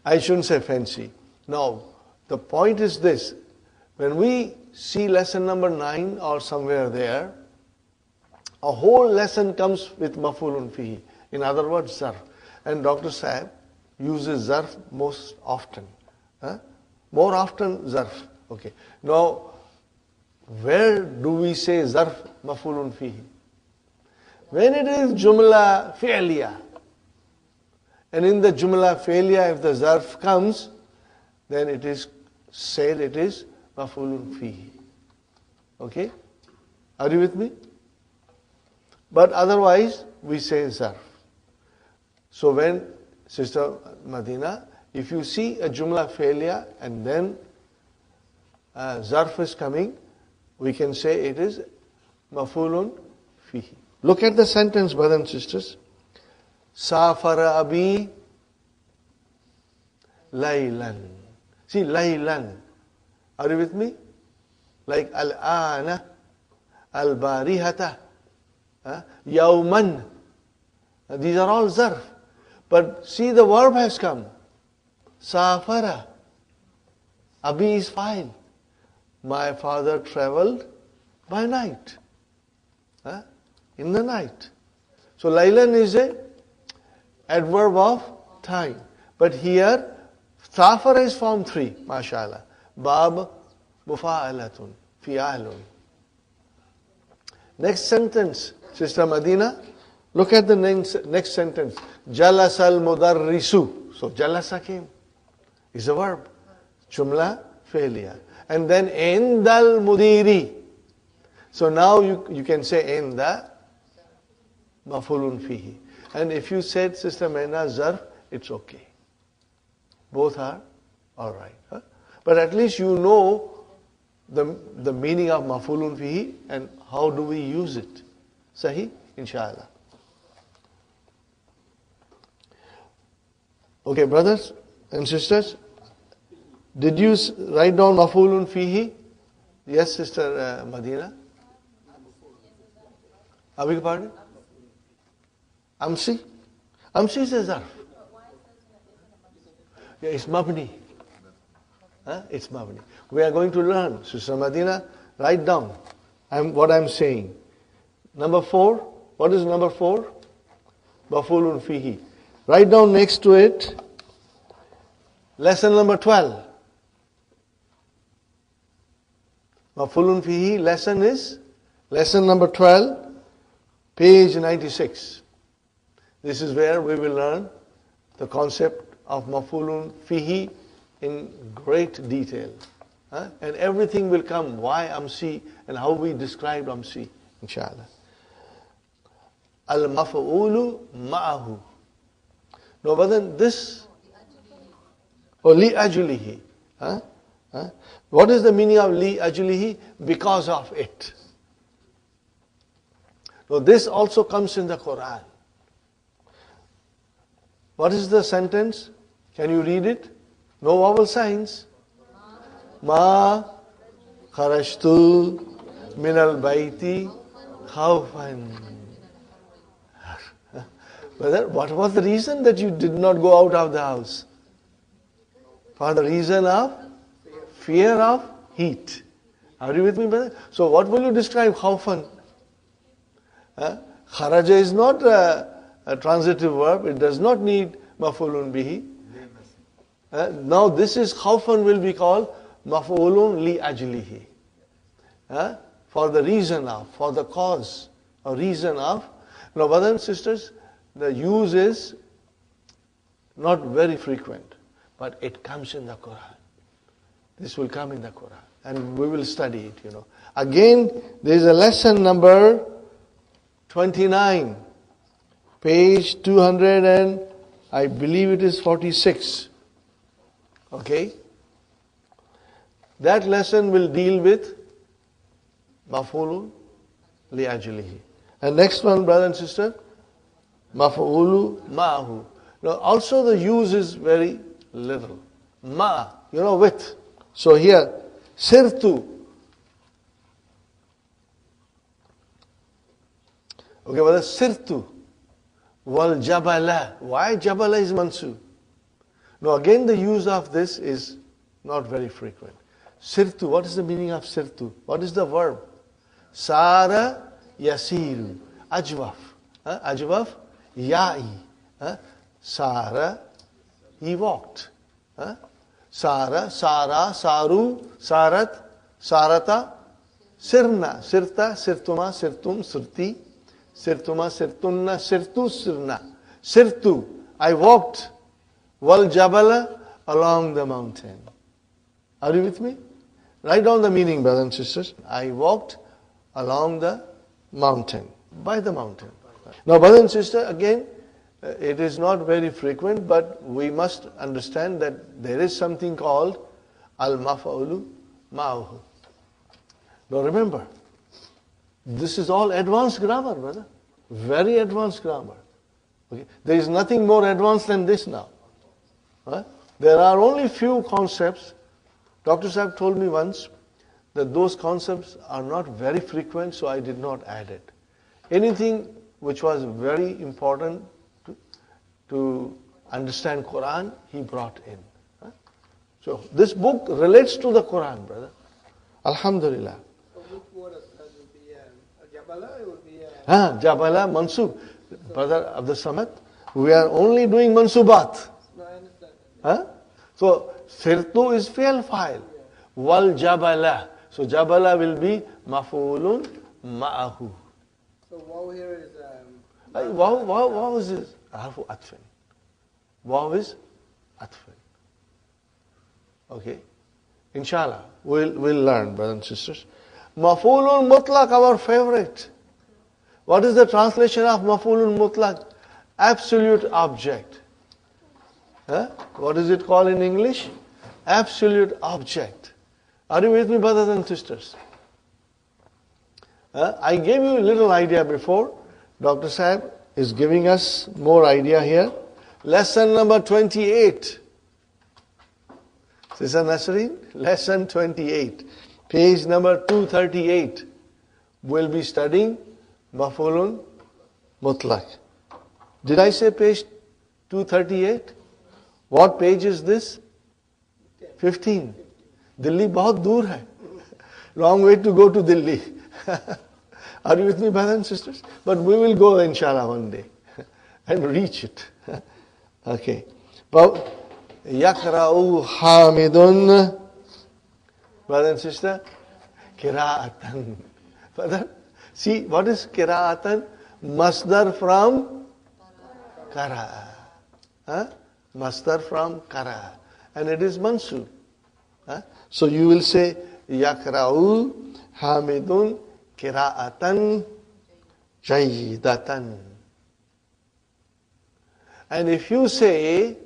I shouldn't say fancy. Now, the point is this. When we see lesson number 9 or somewhere there, a whole lesson comes with mafulun fihi. In other words, zarf. And Dr. Saab uses zarf most often. Huh? More often zarf. Okay. Now, where do we say zarf mafulun fihi? When it is jumla fi'liya. And in the jumla fi'liya, if the zarf comes, then it is said it is mafulun fihi. Okay? Are you with me? But otherwise, we say zarf. So when, Sister Madina, if you see a jumla fi'liya and then zarf is coming, we can say it is mafulun fihi. Look at the sentence, brothers and sisters. Safara abi laylan. See, laylan. Are you with me? Like al-ana, al-barihata, yawman. These are all zarf. But see, the verb has come. Safara. Abi is fine. My father traveled by night. In the night. So laylan is a adverb of time. But here, safara is form 3, mashallah. Bab mufa'alatun, fi'alun. Next sentence, Sister Madina, look at the next sentence. Jalasal mudarrisu. So jalasa came. Is a verb. Jumla fi'liya. And then indal mudiri. So now you can say inda mafulun fihi. And if you said, Sister Maina, zarf, it's okay. Both are all right. Huh? But at least you know the meaning of maf'ulun fihi and how do we use it. Sahih? Inshallah. Okay, brothers and sisters, did you write down maf'ulun fihi? Yes, Sister Madina? I beg your pardon? Amsi? Amsi is a zarf. Yeah, it's mabni. It's mabni. We are going to learn. Sister Madina, write down what I'm saying. Number 4. What is number 4? Maf'ulun fihi. Write down next to it. Lesson number 12. Maf'ulun fihi lesson is lesson number 12, page 96. This is where we will learn the concept of maf'ulun fihi in great detail. And everything will come, why amsi and how we describe amsi, inshallah. Al-maf'ulu ma'ahu. No, but then this, or li ajlihi. What is the meaning of li ajlihi? Because of it. So this also comes in the Quran. What is the sentence? Can you read it? No vowel signs. Ma kharajtu min al-bayti khawfan. Brother, what was the reason that you did not go out of the house? For the reason of fear of heat. Are you with me, brother? So what will you describe khawfan? Kharaja is not a transitive verb. It does not need maf'ulun bihi. Now this is khawfan will be called maf'ulun li ajlihi. For the reason of, for the cause, or reason of. Now, brothers and sisters, the use is not very frequent, but it comes in the Quran. This will come in the Quran, and we will study it, Again, there is a lesson number 29, page 200 and I believe it is 46. Okay? That lesson will deal with maf'ulun li ajlihi. And next one, brother and sister, maf'ulu ma'ahu. Now also the use is very little. Ma, with. So here, sirtu. Okay, brother, sirtu. Wal jabala. Why jabala is mansub? Now again the use of this is not very frequent. Sirtu, what is the meaning of sirtu? What is the verb? Sara yasiru. Ajwaf. Ajwaf, ya'i. Sara, he walked. Sara, Sara, Saru, Sarat, Sarata, Sirna, Sirta, Sirtuma, Sirtum, Sirti, Sirtuma, Sirtunna, Sirtu, Sirna. Sirtu, I walked. Wal Jabala, along the mountain. Are you with me? Write down the meaning, brothers and sisters. I walked along the mountain. By the mountain. Now, brothers and sisters, again, it is not very frequent, but we must understand that there is something called al-maf'ulu ma'ahu. Now remember, this is all advanced grammar, brother. Very advanced grammar. Okay? There is nothing more advanced than this now. There are only few concepts. Dr. Sahib told me once that those concepts are not very frequent, so I did not add it. Anything which was very important to understand Quran, he brought in. So this book relates to the Quran, brother. Alhamdulillah. Jabala, Mansub. Brother Abdul Samad, we are only doing Mansubat.
No, I understand.
So Sirtu is fi'l fa'il. Wal Jabala. So Jabala will be maf'ulun ma'ahu.
So waw here is
Waw is this? Harfu atfin. Waw is atfin. Okay. Inshallah, we'll learn, brothers and sisters. Maf'ulun mutlaq, our favorite. What is the translation of maf'ulun mutlaq? Absolute object. What is it called in English? Absolute object. Are you with me, brothers and sisters? I gave you a little idea before. Dr. Sahib is giving us more idea here. Lesson number 28. Sister Nasreen, lesson 28. Page number 238. We'll be studying Maf'ulun Mutlaq. Did I say page 238? What page is this? 15. Delhi बहुत दूर है. Long way to go to Delhi. Are you with me, brothers and sisters? But we will go, inshallah, one day and reach it. Okay. Yakra'u hamidun. Brother and sister, kira'atan. Brother, see, what is kira'atan? Masdar from kara'a. Masdar from kara'a. And it is mansub. So you will say, Yakra'u hamidun kira'atan jaydatan. And if you say,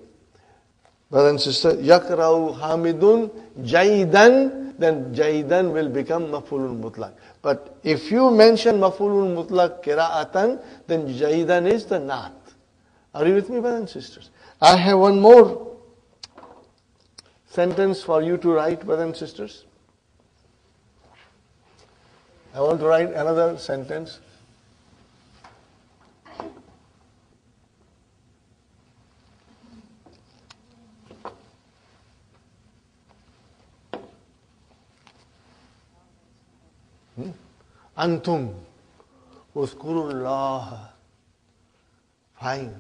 brother and sister, Yakra'u hamidun jaydan, then jaydan will become maf'ulun mutlaq. But if you mention maf'ulun mutlaq kira'atan, then jaydan is the naat. Are you with me, brothers and sisters? I have one more sentence for you to write, brothers and sisters. I want to write another sentence. Antum uzkurullah. Fine.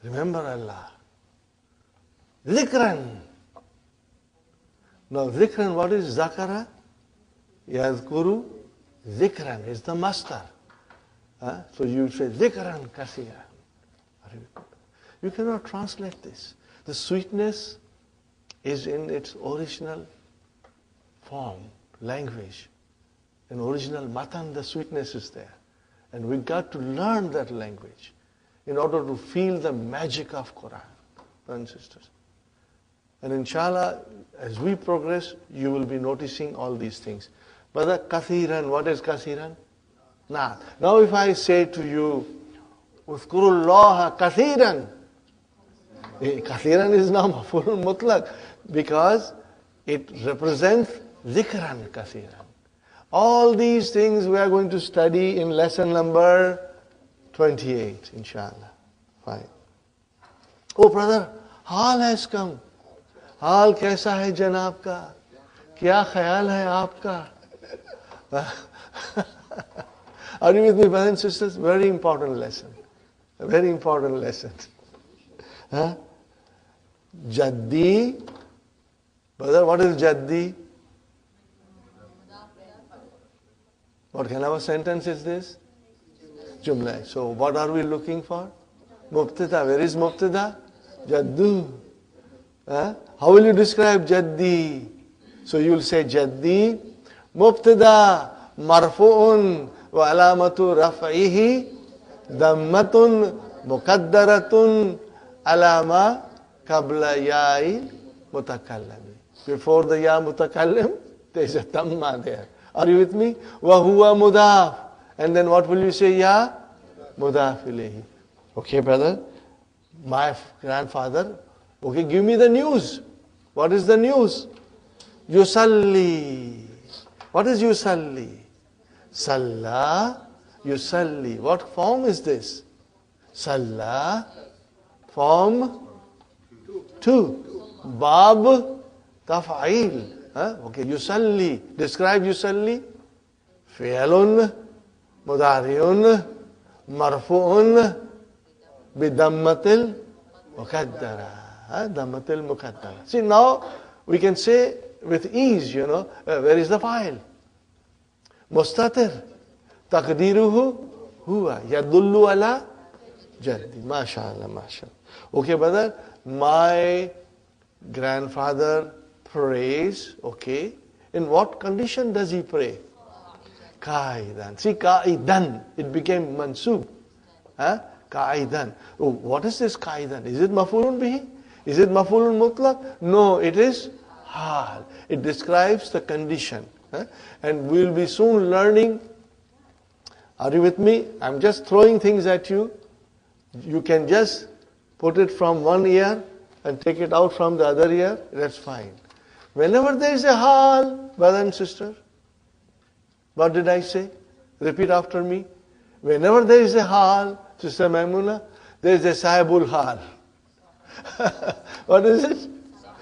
Remember Allah. Zikran. Now zikran, what is zakara? Yazkuru. Zikran is the master. So you say zikran kasira. You cannot translate this. The sweetness is in its original form, language. In original matan, the sweetness is there. And we got to learn that language in order to feel the magic of Quran, brothers and sisters. And inshallah, as we progress, you will be noticing all these things. Brother, kathiran, what is kathiran? Nah. Now if I say to you, Uzkurullaha kathiran. Kathiran is now maf'ulun mutlaq because it represents zikran kathiran. All these things we are going to study in lesson number 28, inshallah. Fine. Oh brother, हाल है इसका हाल कैसा है जनाब का क्या ख्याल है आपका Are you with me, brothers and sisters? Very important lesson. A very important lesson. Jaddi. Brother, what is Jaddi? What kind of a sentence is this? Jumla. So what are we looking for? Mubtada. Where is Mubtada? Jaddu. How will you describe Jaddi? So you will say Jaddi. Mubtada. Marfu'un. Wa alamatu raf'ihi. Dammatun. Muqaddaratun. Alama. Qabla ya'i mutakallami. Before the ya mutakallim, there is a damma there. Are you with me? Wa huwa mudaf. And then what will you say? Ya mudaf ilayhi. Okay, brother. My grandfather. Okay, give me the news. What is the news? Yusalli. What is yusalli? Salla. Yusalli. What form is this? Salla. Form 2. Bab. Taf'il. Okay, yusalli. Describe yusalli. Fi'alun. Mudari'un. Marfu'un. Bidammatil. Muqaddara. Dammatil muqaddara. See, now we can say with ease, where is the file? Mustatir. Taqdiruhu huwa. Yadullu ala jaddi. MashaAllah, MashaAllah. Okay, brother. My grandfather prays, okay. In what condition does he pray? Qa'idan. See, qa'idan. It became mansub. Qa'idan. Oh, what is this qa'idan? Is it maf'ulun bihi? Is it maf'ulun mutlaq? No, it is hal. It describes the condition. And we will be soon learning. Are you with me? I'm just throwing things at you. You can just put it from one ear and take it out from the other ear. That's fine. Whenever there is a hal, brother and sister, what did I say? Repeat after me. Whenever there is a hal, Sister Maimuna, there is a sahibul hal. What is it?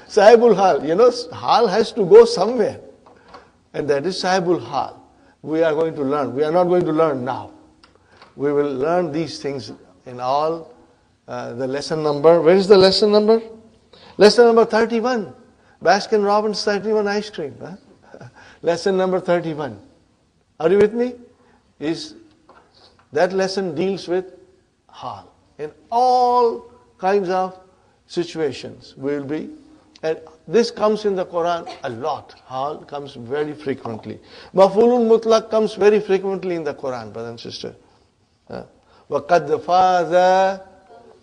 Sahibul hal. You know, hal has to go somewhere. And that is sahibul hal. We are going to learn. We are not going to learn now. We will learn these things in all the lesson number. Where is the lesson number? Lesson number 31. Baskin Robbins 31 ice cream. Lesson number 31. Are you with me? That lesson deals with hal. In all kinds of situations we will be. And this comes in the Quran a lot. Hal comes very frequently. Maf'ulun mutlaq comes very frequently in the Quran, brother and sister. وَقَدْ فَاذَ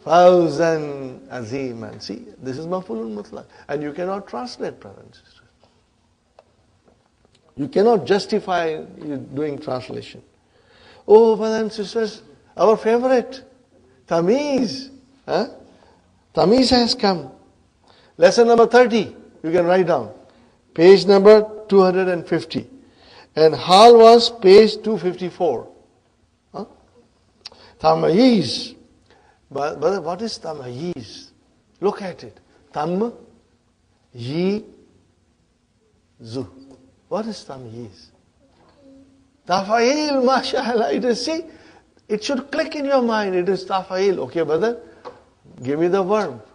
فَوْزًا عَظِيمًا. See, this is maf'ulun mutlaq. And you cannot translate, brother and sister. You cannot justify doing translation. Oh, brothers and sisters, our favorite, Tamiz. Tamiz has come. Lesson number 30, you can write down. Page number 250. And hal was page 254. Tamayiz. Brother, what is tamayiz? Look at it. Tam, yi, zu. What is tamyiz? Tafa'il, mashallah. It is, see, it should click in your mind. It is tafa'il. Okay, brother? Give me the verb.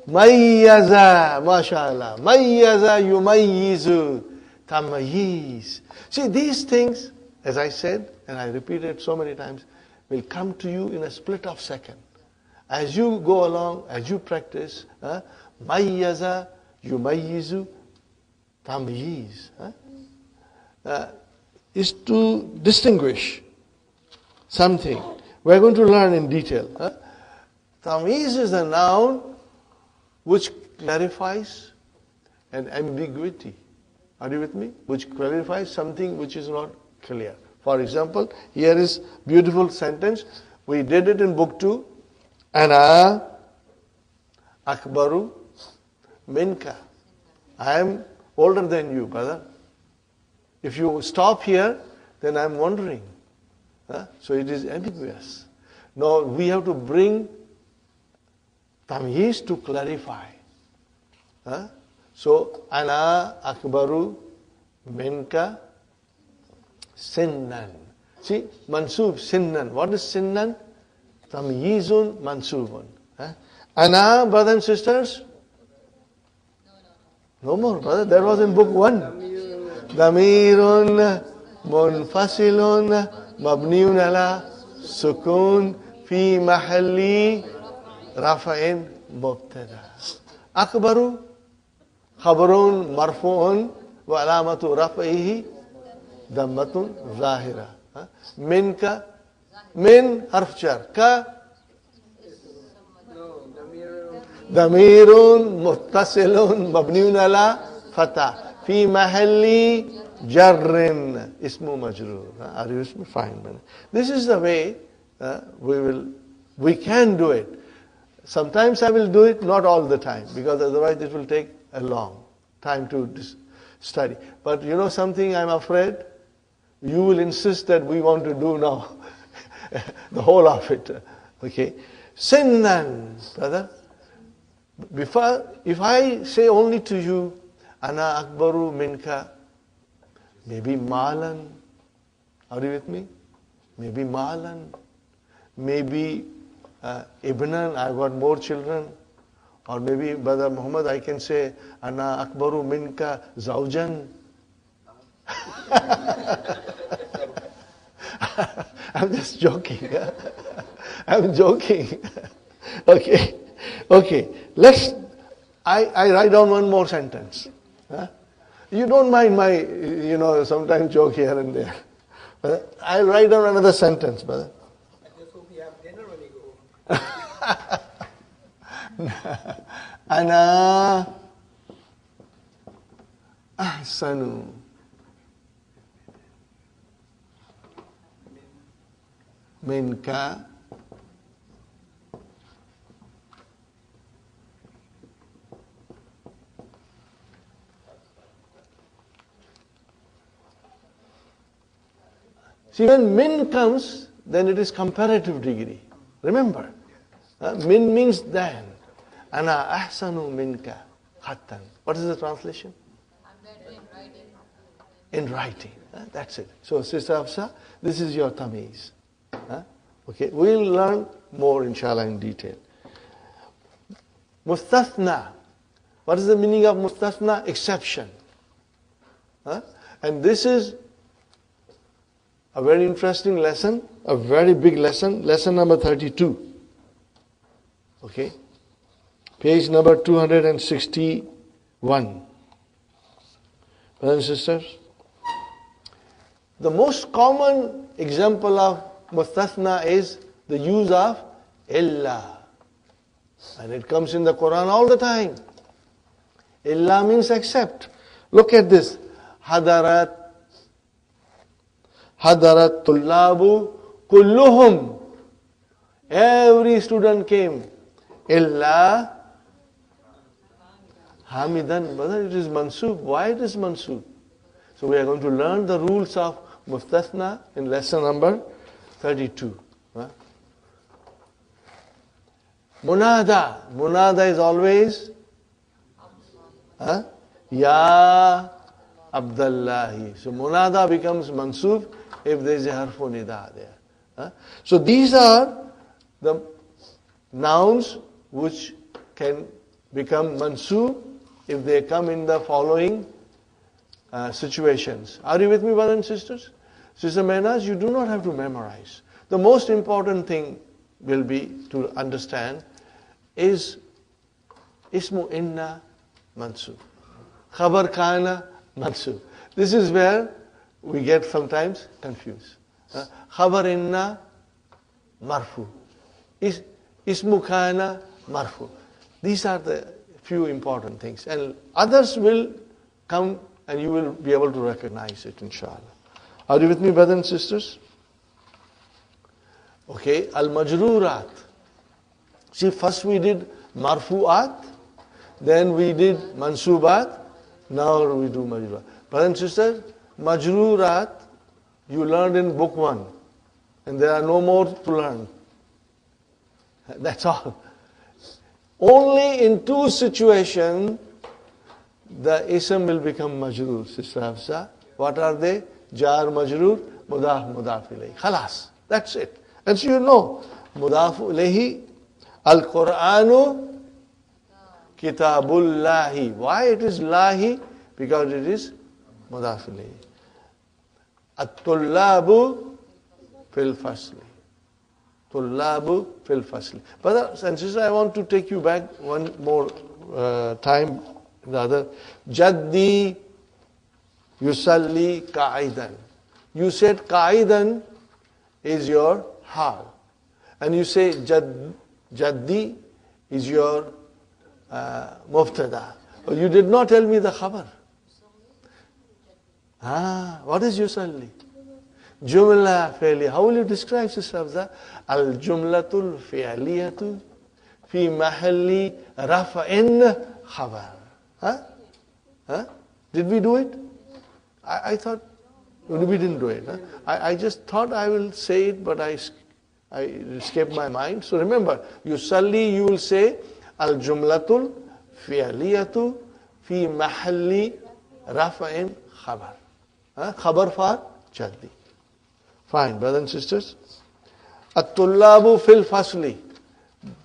Mayyaza, mashallah. Mayyaza yumayyizu. Tamayiz. See, these things, as I said, and I repeated so many times, will come to you in a split of second. As you go along, as you practice, mayyaza yumayyizu, tamyiz, is to distinguish something. We're going to learn in detail. Tamyiz is a noun which clarifies an ambiguity. Are you with me? Which clarifies something which is not clear. For example, here is beautiful sentence. We did it in book 2. Ana akbaru minka. I am older than you, brother. If you stop here, then I am wondering. So it is ambiguous. Now we have to bring tamyiz to clarify. So, ana akbaru minka sinnan. See, mansub, sinnan. What is sinnan? Tamyizun mansubun. Ana, brothers and sisters? No more, brother. That was in book 1. Damirun munfasilun mabniun ala sukun fi mahalli rafa'in mubtada. Akbaru khabarun marfu'un wa alamatu raf'ihi dammatun zahira. Minka, min harf jar. Ka damirun muttasilun mabniun ala fatah fi mahalli jarrin ismu majrur. Are you with me? Fine. This is the way we can do it. Sometimes I will do it, not all the time, because otherwise it will take a long time to study. But you know something, I'm afraid you will insist that we want to do now the whole of it. Okay. Sinnan, brother. If I say only to you, ana akbaru minka, maybe malan. Are you with me? Maybe malan. Maybe ibnan, I've got more children. Or maybe, Brother Muhammad, I can say, ana akbaru minka zawjan. I'm just joking. I'm joking. Okay. I write down one more sentence. You don't mind my, sometimes joke here and there. I'll write down another sentence, brother.
I just hope he has
Ana ahsanu minka See, when min comes, then it is comparative degree. Remember, min means than. Ana ahsanu minka khattan. What is the translation?
I'm better in writing.
In writing. That's it. So, Sister Hafsa, this is your tamiz. Okay, we'll learn more, inshallah, in detail. Mustathna. What is the meaning of mustathna? Exception. And this is a very interesting lesson, a very big lesson, lesson number 32. Okay? Page number 261. Brothers and sisters, the most common example of mustathna is the use of illa. And it comes in the Quran all the time. Illa means except. Look at this. Hadarat tullabu kulluhum. Every student came. Illa hamidan. Brother, it is mansub. Why it is mansub? So we are going to learn the rules of mustathna in lesson number 32. Munada. Munada is always Ya Abdullahi. So munada becomes mansub if there is a harfu nida there. So these are the nouns which can become mansub if they come in the following situations. Are you with me, brothers and sisters? Sister Mehnaz, you do not have to memorize. The most important thing will be to understand is ismu inna mansub. Khabar kana mansub. This is where we get sometimes confused. Khabar inna marfu. Ismu kana marfu. These are the few important things. And others will come and you will be able to recognize it, inshallah. Are you with me, brothers and sisters? Okay, al-majrurat. See, first we did marfu'at, then we did mansubat, now we do majrurat. Brothers and sisters, majrurat, you learned in book 1, and there are no more to learn. That's all. Only in 2 situations, the ism will become majroor, Sister Hafsa. What are they? Jar majroor, mudaf ilayhi. Khalas. That's it. And so you know, mudaf ilayhi, al-Qur'anu, kitabullahi. Why it is lahi? Because it is mudaf ilayhi. At-tullabu fil fasli. Tullabu fil fasli. Brothers and sisters, I want to take you back one more time. The other, Jaddi yusalli qa'idan. You said qa'idan is your hal. And you say Jaddi is your mubtada. You did not tell me the khabar. What is yusalli? Jumla fi'liya. How will you describe, Sister Hafsa? Al-jumlatul fi'liyatu fi mahalli rafa'in khabar. Did we do it? I thought we didn't do it. I just thought I will say it, but I escaped my mind. So remember, yusalli, you will say al-jumlatul fi'liyatu fi mahalli rafa'in khabar. Khabar for jaddi. Fine, brothers and sisters. At-tullabu fil fasli.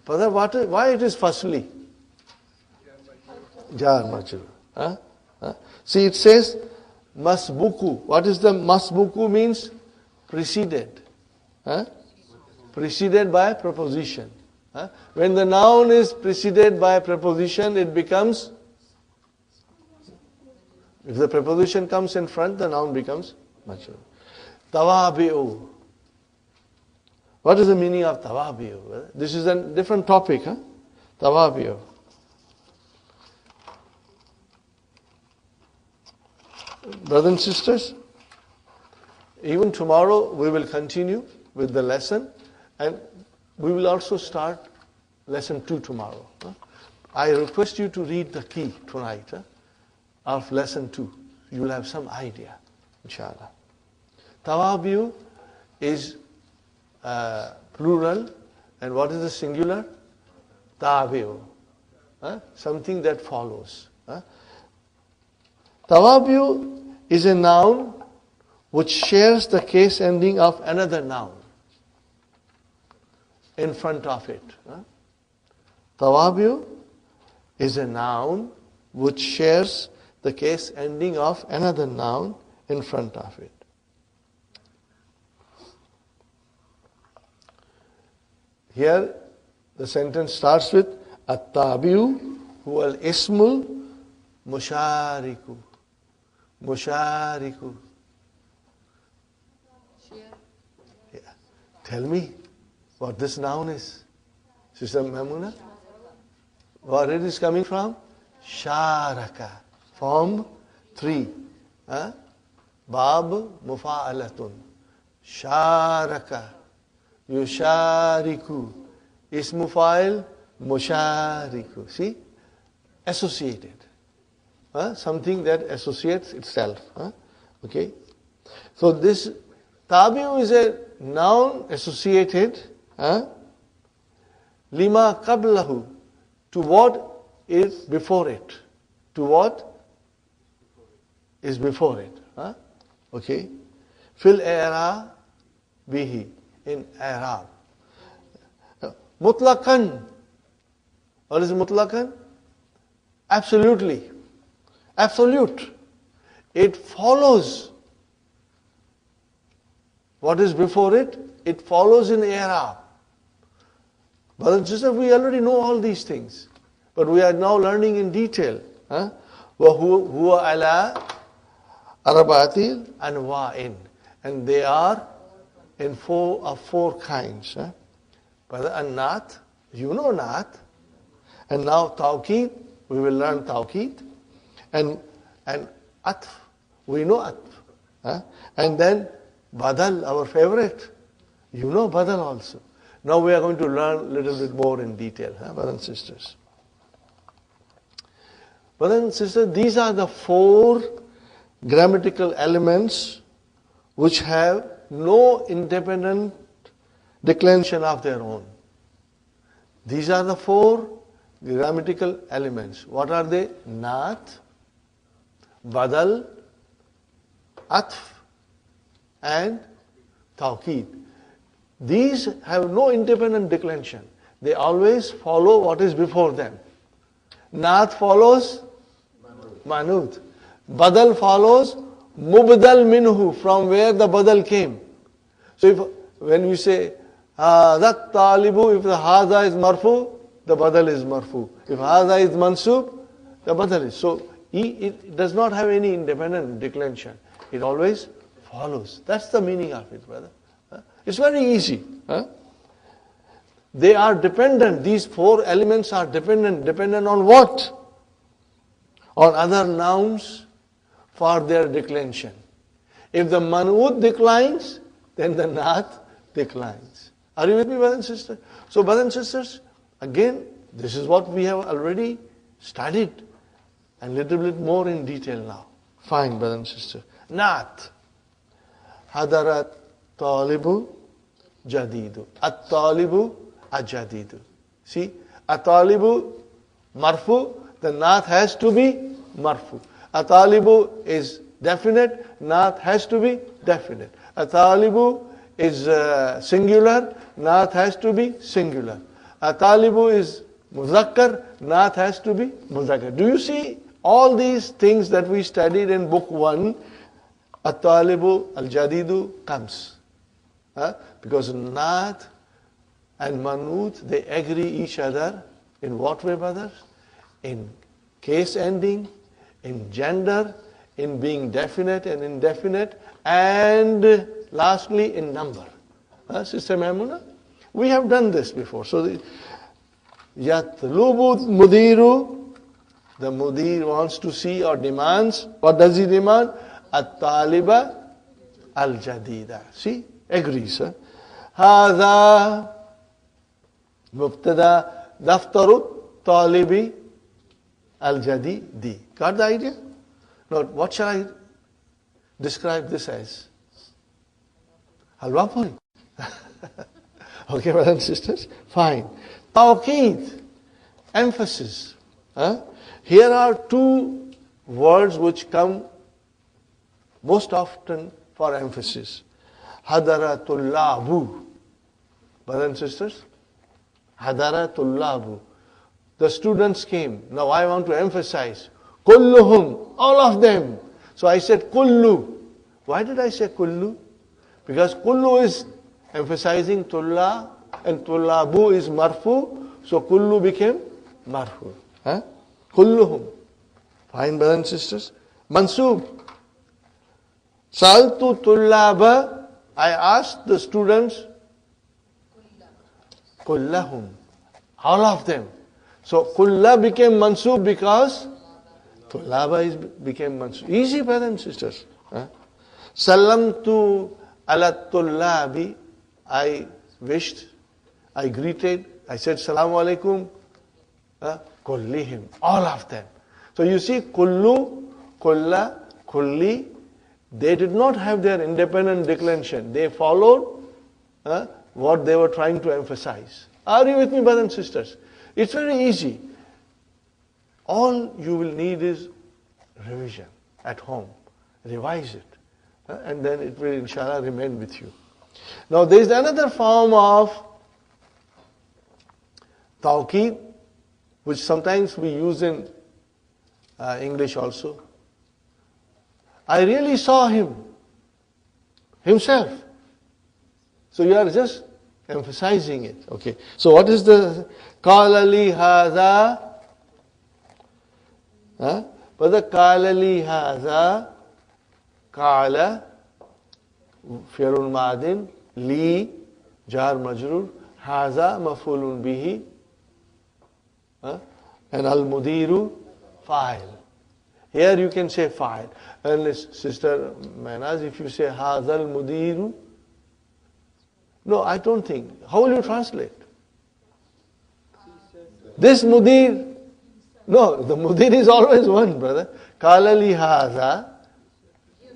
Brother, why it is fasli? Jar majroor. See, it says masbuku. What is the masbuku means? Preceded. Preceded by preposition. When the noun is preceded by preposition, it becomes, if the preposition comes in front, the noun becomes majroor. Tawabi'u. What is the meaning of tawabi'u? This is a different topic, huh? Tawabi'u. Brothers and sisters, even tomorrow we will continue with the lesson, and we will also start lesson 2 tomorrow. Huh? I request you to read the key tonight of lesson 2. You will have some idea, inshallah. Tawabi'u is plural, and what is the singular? Tabi'u. Something that follows. Tawabi'u is a noun which shares the case ending of another noun in front of it. Tawabi'u is a noun which shares the case ending of another noun in front of it. Here the sentence starts with At-tabi'u huwa al-ismul mushariku. Mushariku. Yeah. Tell me what this noun is. Sister Maimuna? Where it is coming from? Sharaka. Form 3. Bab mufa'alatun. Sharaka. Yushariku. Ismu fa'il mushariku. See? Associated. Something that associates itself. Okay? So this tabi'u is a noun associated lima qablahu, to what is before it. To what is before it. Okay? Fil i'rab bihi, in i'rab. Mutlaqan. What is mutlaqan? Absolutely. Absolute. It follows what is before it. It follows in i'rab. Brothers and sisters, we already know all these things, but we are now learning in detail. وَهُوَ عَلَىٰ أَرْبَعَةِ أَنْوَاءٍ, and they are in four kinds. Brother, and naat, you know naat. And now tawqeed, we will learn tawqeed. And atf, we know atf. And then badal, our favorite. You know badal also. Now we are going to learn a little bit more in detail, brothers and sisters. Brothers and sisters, these are the 4 grammatical elements which have no independent declension of their own. These are the 4 grammatical elements. What are they? Naat, badal, atf, and tawqeed. These have no independent declension. They always follow what is before them. Naat follows manut. Badal follows mubdal minhu, from where the badal came. So when we say that talibu, if the hadha is marfu, the badal is marfu. If hadha is mansub, the badal is. So it does not have any independent declension. It always follows. That's the meaning of it, brother. It's very easy. They are dependent. These 4 elements are dependent. Dependent on what? On other nouns for their declension. If the man'ud declines, then the naat declines. Are you with me, brothers and sisters? So, brothers and sisters, again, this is what we have already studied, and a little bit more in detail now. Fine, brothers and sisters. Naat. Hadarat talibu jadidu. At-talibu ajadidu. See, at-talibu marfu, the naat has to be marfu. At-talibu is definite, naat has to be definite. At-talibu is singular, naat has to be singular. At-talibu is muzakkar, naat has to be muzakkar. Do you see all these things that we studied in book 1? At-talibu al-jadidu comes. Because naat and manut, they agree each other in what way, brothers? In case ending, in gender, in being definite and indefinite, and lastly in number. Sister Maimuna? We have done this before. So, Yatlubu mudiru, the mudir wants to see or demands. What does he demand? At-taliba al-jadida. See, agrees. Hadha mubtada daftaru talibi al-jadidi. Got the idea? Now, what shall I describe this as? Halwa puri. Okay, brothers and sisters? Fine. Tawqeed, emphasis. Here are two words which come most often for emphasis. Hadaratullabu. Brothers and sisters? Hadaratullabu. The students came. Now I want to emphasize. Kulluhum, all of them. So I said kullu. Why did I say kullu? Because kullu is emphasizing tulla and tullabu is marfu. So kullu became marfu. Kulluhum. Fine, brothers and sisters. Mansub. Saltu tullaba. I asked the students. Kullahum. All of them. So kulla became mansub because tullaba became mansub. Easy, brothers and sisters. Salamtu ala tullabi. I wished, I greeted, I said Salamu alaikum. Kullihim. All of them. So you see, kullu, kulla, kulli, they did not have their independent declension. They followed what they were trying to emphasize. Are you with me, brothers and sisters? It's very easy. All you will need is revision at home. Revise it. And then it will, inshallah, remain with you. Now, there is another form of tawqeed, which sometimes we use in English also. I really saw him, himself. So you are just emphasizing it. Okay. So what is the qala li hadha? But the qala li hadha, qala fi'lun madin, li jar majrur, hadha maf'ulun bihi, and al mudiru fa'il. Here you can say fa'il. And Sister Manaz, if you say hadha al mudiru, no, I don't think. How will you translate? This mudir, no, the mudir is always one, brother. Qala li hadha,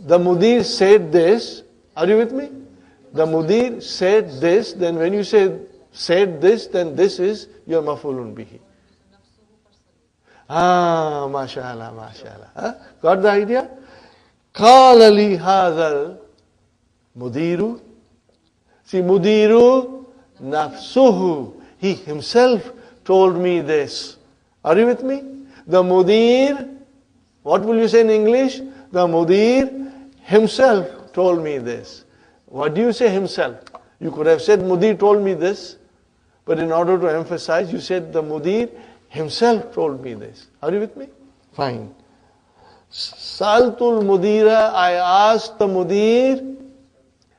the mudir said this. Are you with me? The mudir said this, then when you say said this, then this is your maf'ulun bihi. Mashallah, mashallah. Got the idea? Qala li hadha mudiru. See, mudiru nafsuhu. He himself told me this. Are you with me? The mudir, what will you say in English? The mudir himself told me this. What do you say himself? You could have said mudir told me this, but in order to emphasize, you said the mudir himself told me this. Are you with me? Fine. Saltul mudira, I asked the mudir,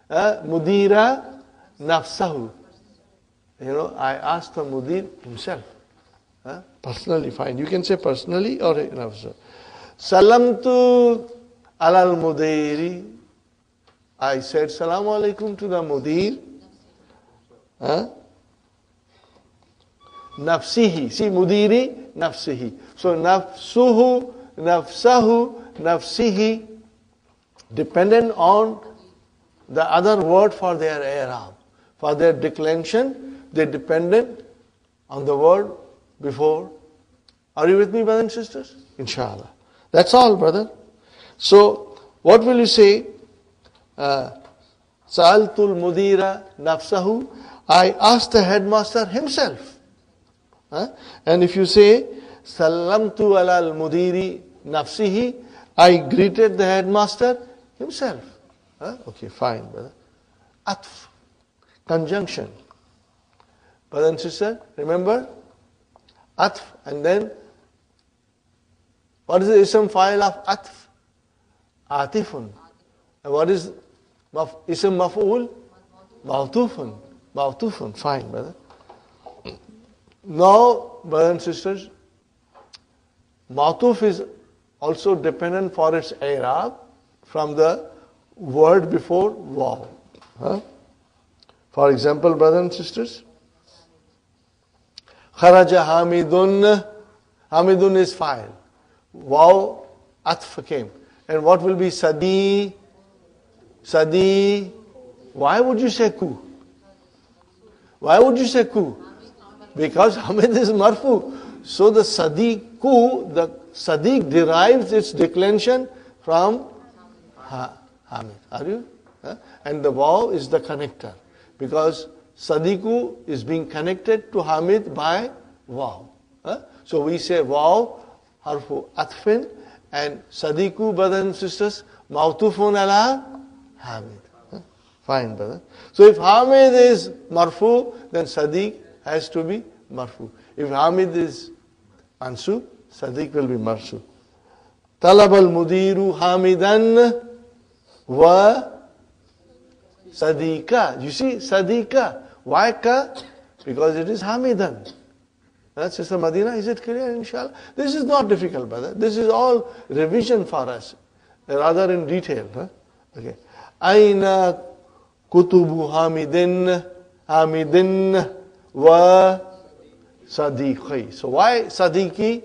mudira nafsahu. I asked the mudir himself. Personally, fine. You can say personally or nafsahu. Salamtu alal mudiri. I said Salamu alaikum to the mudir. Nafsihi. See, mudiri, nafsihi. So, nafsuhu, nafsahu, nafsihi, dependent on the other word for their i'rab. For their declension, they dependent on the word before. Are you with me, brothers and sisters? Inshallah. That's all, brother. So, what will you say? Sa'altul mudira nafsahu. I asked the headmaster himself. And if you say, Salamtu alal mudiri nafsihi, I greeted the headmaster himself. Okay, fine, brother. Atf, conjunction. Brother and sister, remember? Atf, and then, what is the ism fa'il of atf? Atifun. And what is ism maf'ul? Ma'tufun. Ma'tufun, fine, brother. Now, brothers and sisters, Ma'tuf is also dependent for its i'rab from the word before waw. Huh? For example, brothers and sisters, Kharaja Hamidun. Hamidun is fa'il. Waw atf came. And what will be Sadi? Sadi. Why would you say ku? Why would you say ku? Because Hamid is marfu. So the Sadiqu, the Sadiq derives its declension from Hamid. Are you? Huh? And the waw is the connector. Because Sadiqu is being connected to Hamid by waw. Huh? So we say waw, harfu atfin, and Sadiqu, brothers and sisters, ma'tufun ala Hamid. Huh? Fine, brother. So if Hamid is marfu, then Sadiq has to be marfu. If Hamid is mansub, Sadiq will be mansub. Talab al-mudiru hamidan wa Sadiqa. You see, Sadiqa. Why ka? Because it is hamidan. Sister Madina, is it clear, inshallah? This is not difficult, brother. This is all revision for us, rather in detail. Huh? Okay. Aina kutubu hamidin wa sadiqi. So why sadiqi?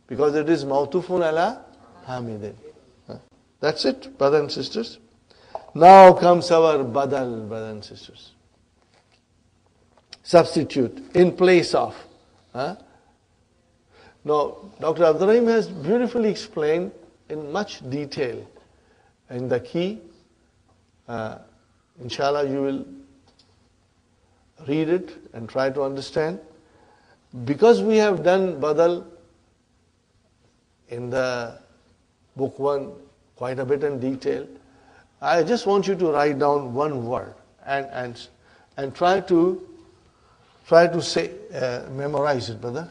Because it is ma'tufun ala hamidin. That's it, brothers and sisters. Now comes our badal, brothers and sisters. Substitute in place of. Huh? Now, Dr. Abdurrahim has beautifully explained in much detail in the key. Inshallah, you will read it and try to understand. Because we have done badal in the book 1 quite a bit in detail, I just want you to write down one word and try to say, memorize it, brother.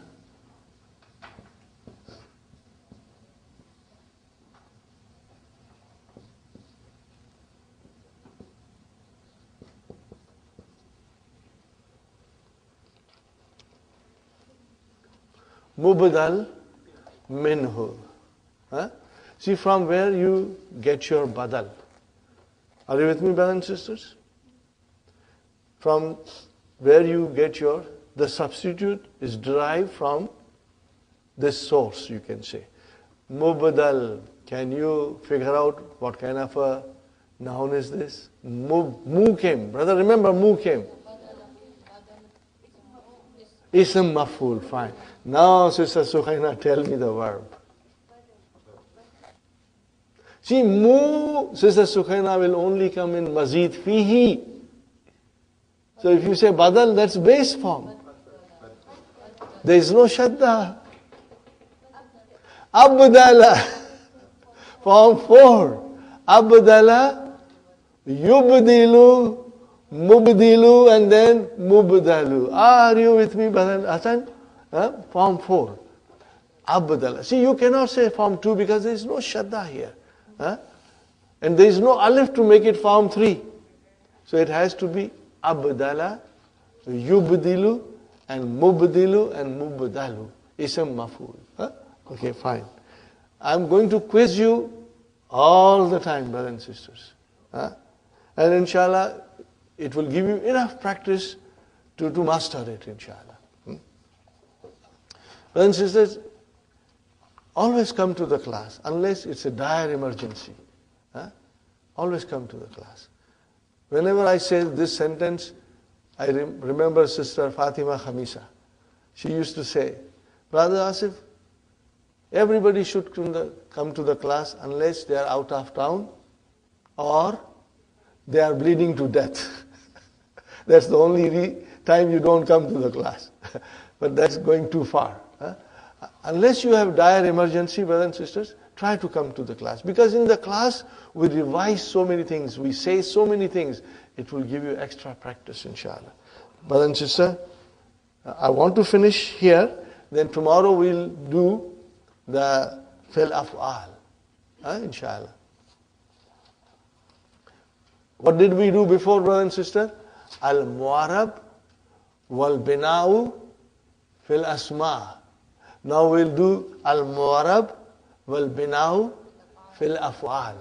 Mubdal minhu. Huh? See from where you get your badal. Are you with me, brothers and sisters? From where you get the substitute is derived from this source, you can say. Mubdal. Can you figure out what kind of a noun is this? Mu came. Brother, remember mu came. Ism maf'ul, fine. Now, Sister Sukhaina, tell me the verb. See, mu, Sister Sukhaina, will only come in mazid fihi. So if you say badal, that's base form. There is no shadda. Abdala, form 4. Abdala, yubdilu, mubdilu, and then mubdalu. Are you with me, brother Hasan? Form 4. Abdala. See, you cannot say form 2 because there is no shadda here. And there is no alif to make it form 3. So it has to be abdala, yubdilu, and mubdilu, and mubdalu. Ism maf'ul. Okay, fine. I'm going to quiz you all the time, brothers and sisters. And inshallah, it will give you enough practice to master it, inshallah. Brothers and sisters, always come to the class, unless it's a dire emergency. Always come to the class. Whenever I say this sentence, I remember Sister Fatima Khamisa. She used to say, Brother Asif, everybody should come to the class unless they are out of town or they are bleeding to death. That's the only time you don't come to the class. But that's going too far. Unless you have dire emergency, brothers and sisters, try to come to the class. Because in the class, we revise so many things. We say so many things. It will give you extra practice, inshallah. Brother and sister, I want to finish here. Then tomorrow we'll do the fil af'al. Inshallah. What did we do before, brother and sister? al-mu'arab wal-bina'u fil asma. Now we'll do al-mu'arab wal-bina'u fil af'al.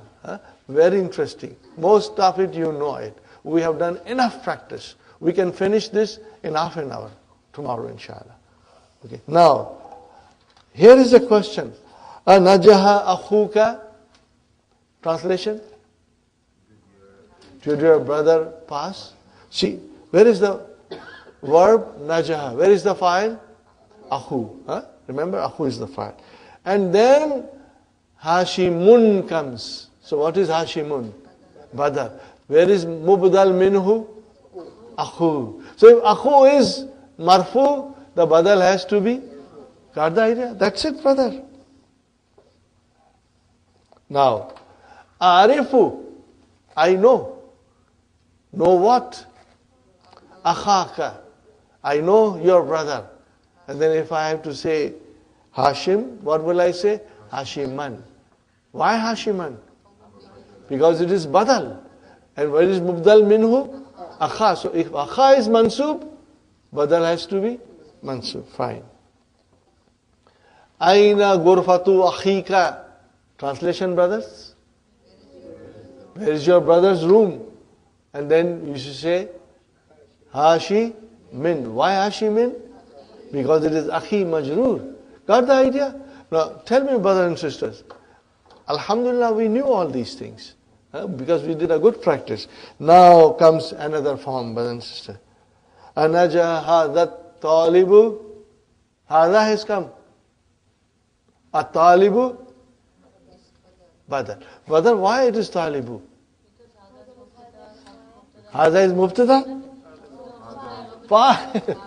Very interesting. Most of it you know it. We have done enough practice. We can finish this in half an hour tomorrow, inshallah. Okay. Now, here is a question. Najaha akhuka. Translation? Did your brother pass? See, where is the verb najaha? Where is the file? Akhu. Remember, akhu is the file. And then Hashimun comes. So what is Hashimun? Badal. Where is mubdal minhu? Akhu. So if akhu is marfu, the badal has to be. Got the idea? That's it, brother. Now, arifu, I know. Know what? Akhaka, I know your brother. And then if I have to say Hashim, what will I say? Hashiman. Why Hashiman? Because it is badal. And where is mubdal minhu? Akha. So if akha is mansub, badal has to be mansub. Fine. Aina gurfatu akhika. Translation, brothers? Where is your brother's room? And then you should say Hashi min. Why Hashi min? Because it is akhi majroor. Got the idea? Now tell me, brothers and sisters, alhamdulillah, we knew all these things because we did a good practice. Now comes another form, brothers and sisters. Anaja hadat talibu. Hada has come. At-talibu badal. Badal, why it is talibu? Hada is mubtada? Fa'il.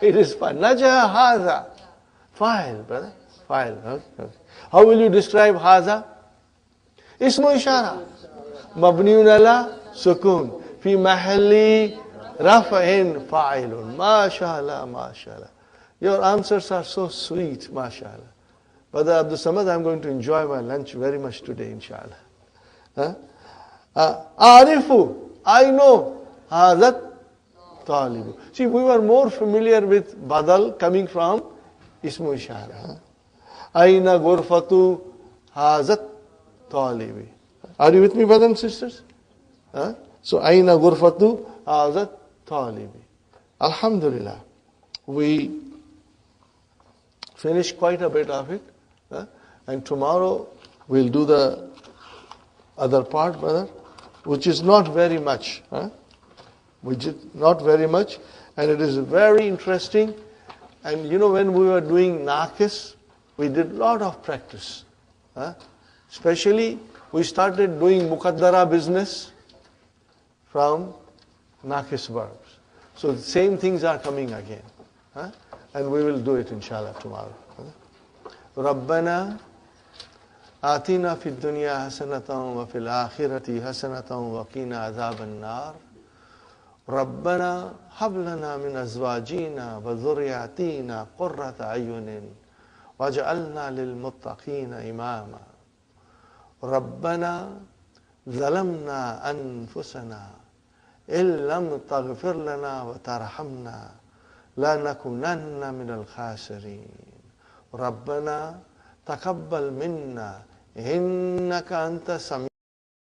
It is fa'il. Naja hada. Fa'il, brother. Fa'il. Okay. How will you describe hada? Ismu ishara. Mabniun ala sukun. Fi mahalli rafa'in fa'ilun. MashaAllah, MashaAllah. Your answers are so sweet, MashaAllah. Brother Abdul Samad, I'm going to enjoy my lunch very much today, inshallah. Arifu, I know. Hadat talibu. See, we were more familiar with badal coming from ismu ishara. Aina gurfatu hazat talibi. Are you with me, brothers and sisters? So, aina gurfatu hazat talibi. Alhamdulillah. We finished quite a bit of it. And tomorrow we'll do the other part, brother, which is not very much. Which is not very much. And it is very interesting. And you know, when we were doing Naqis, we did a lot of practice. Especially, we started doing Muqaddara business from Naqis verbs. So the same things are coming again. And we will do it inshallah tomorrow. ربنا آتنا في الدنيا حسنة وفي الآخرة حسنة وقنا عذاب النار ربنا هب لنا من أزواجنا وذرياتنا قرة أعين واجعلنا للمتقين إماما ربنا ظلمنا أنفسنا إن لم تغفر لنا وترحمنا لنكونن من الخاسرين ربنا تقبل منا إنك أنت السميع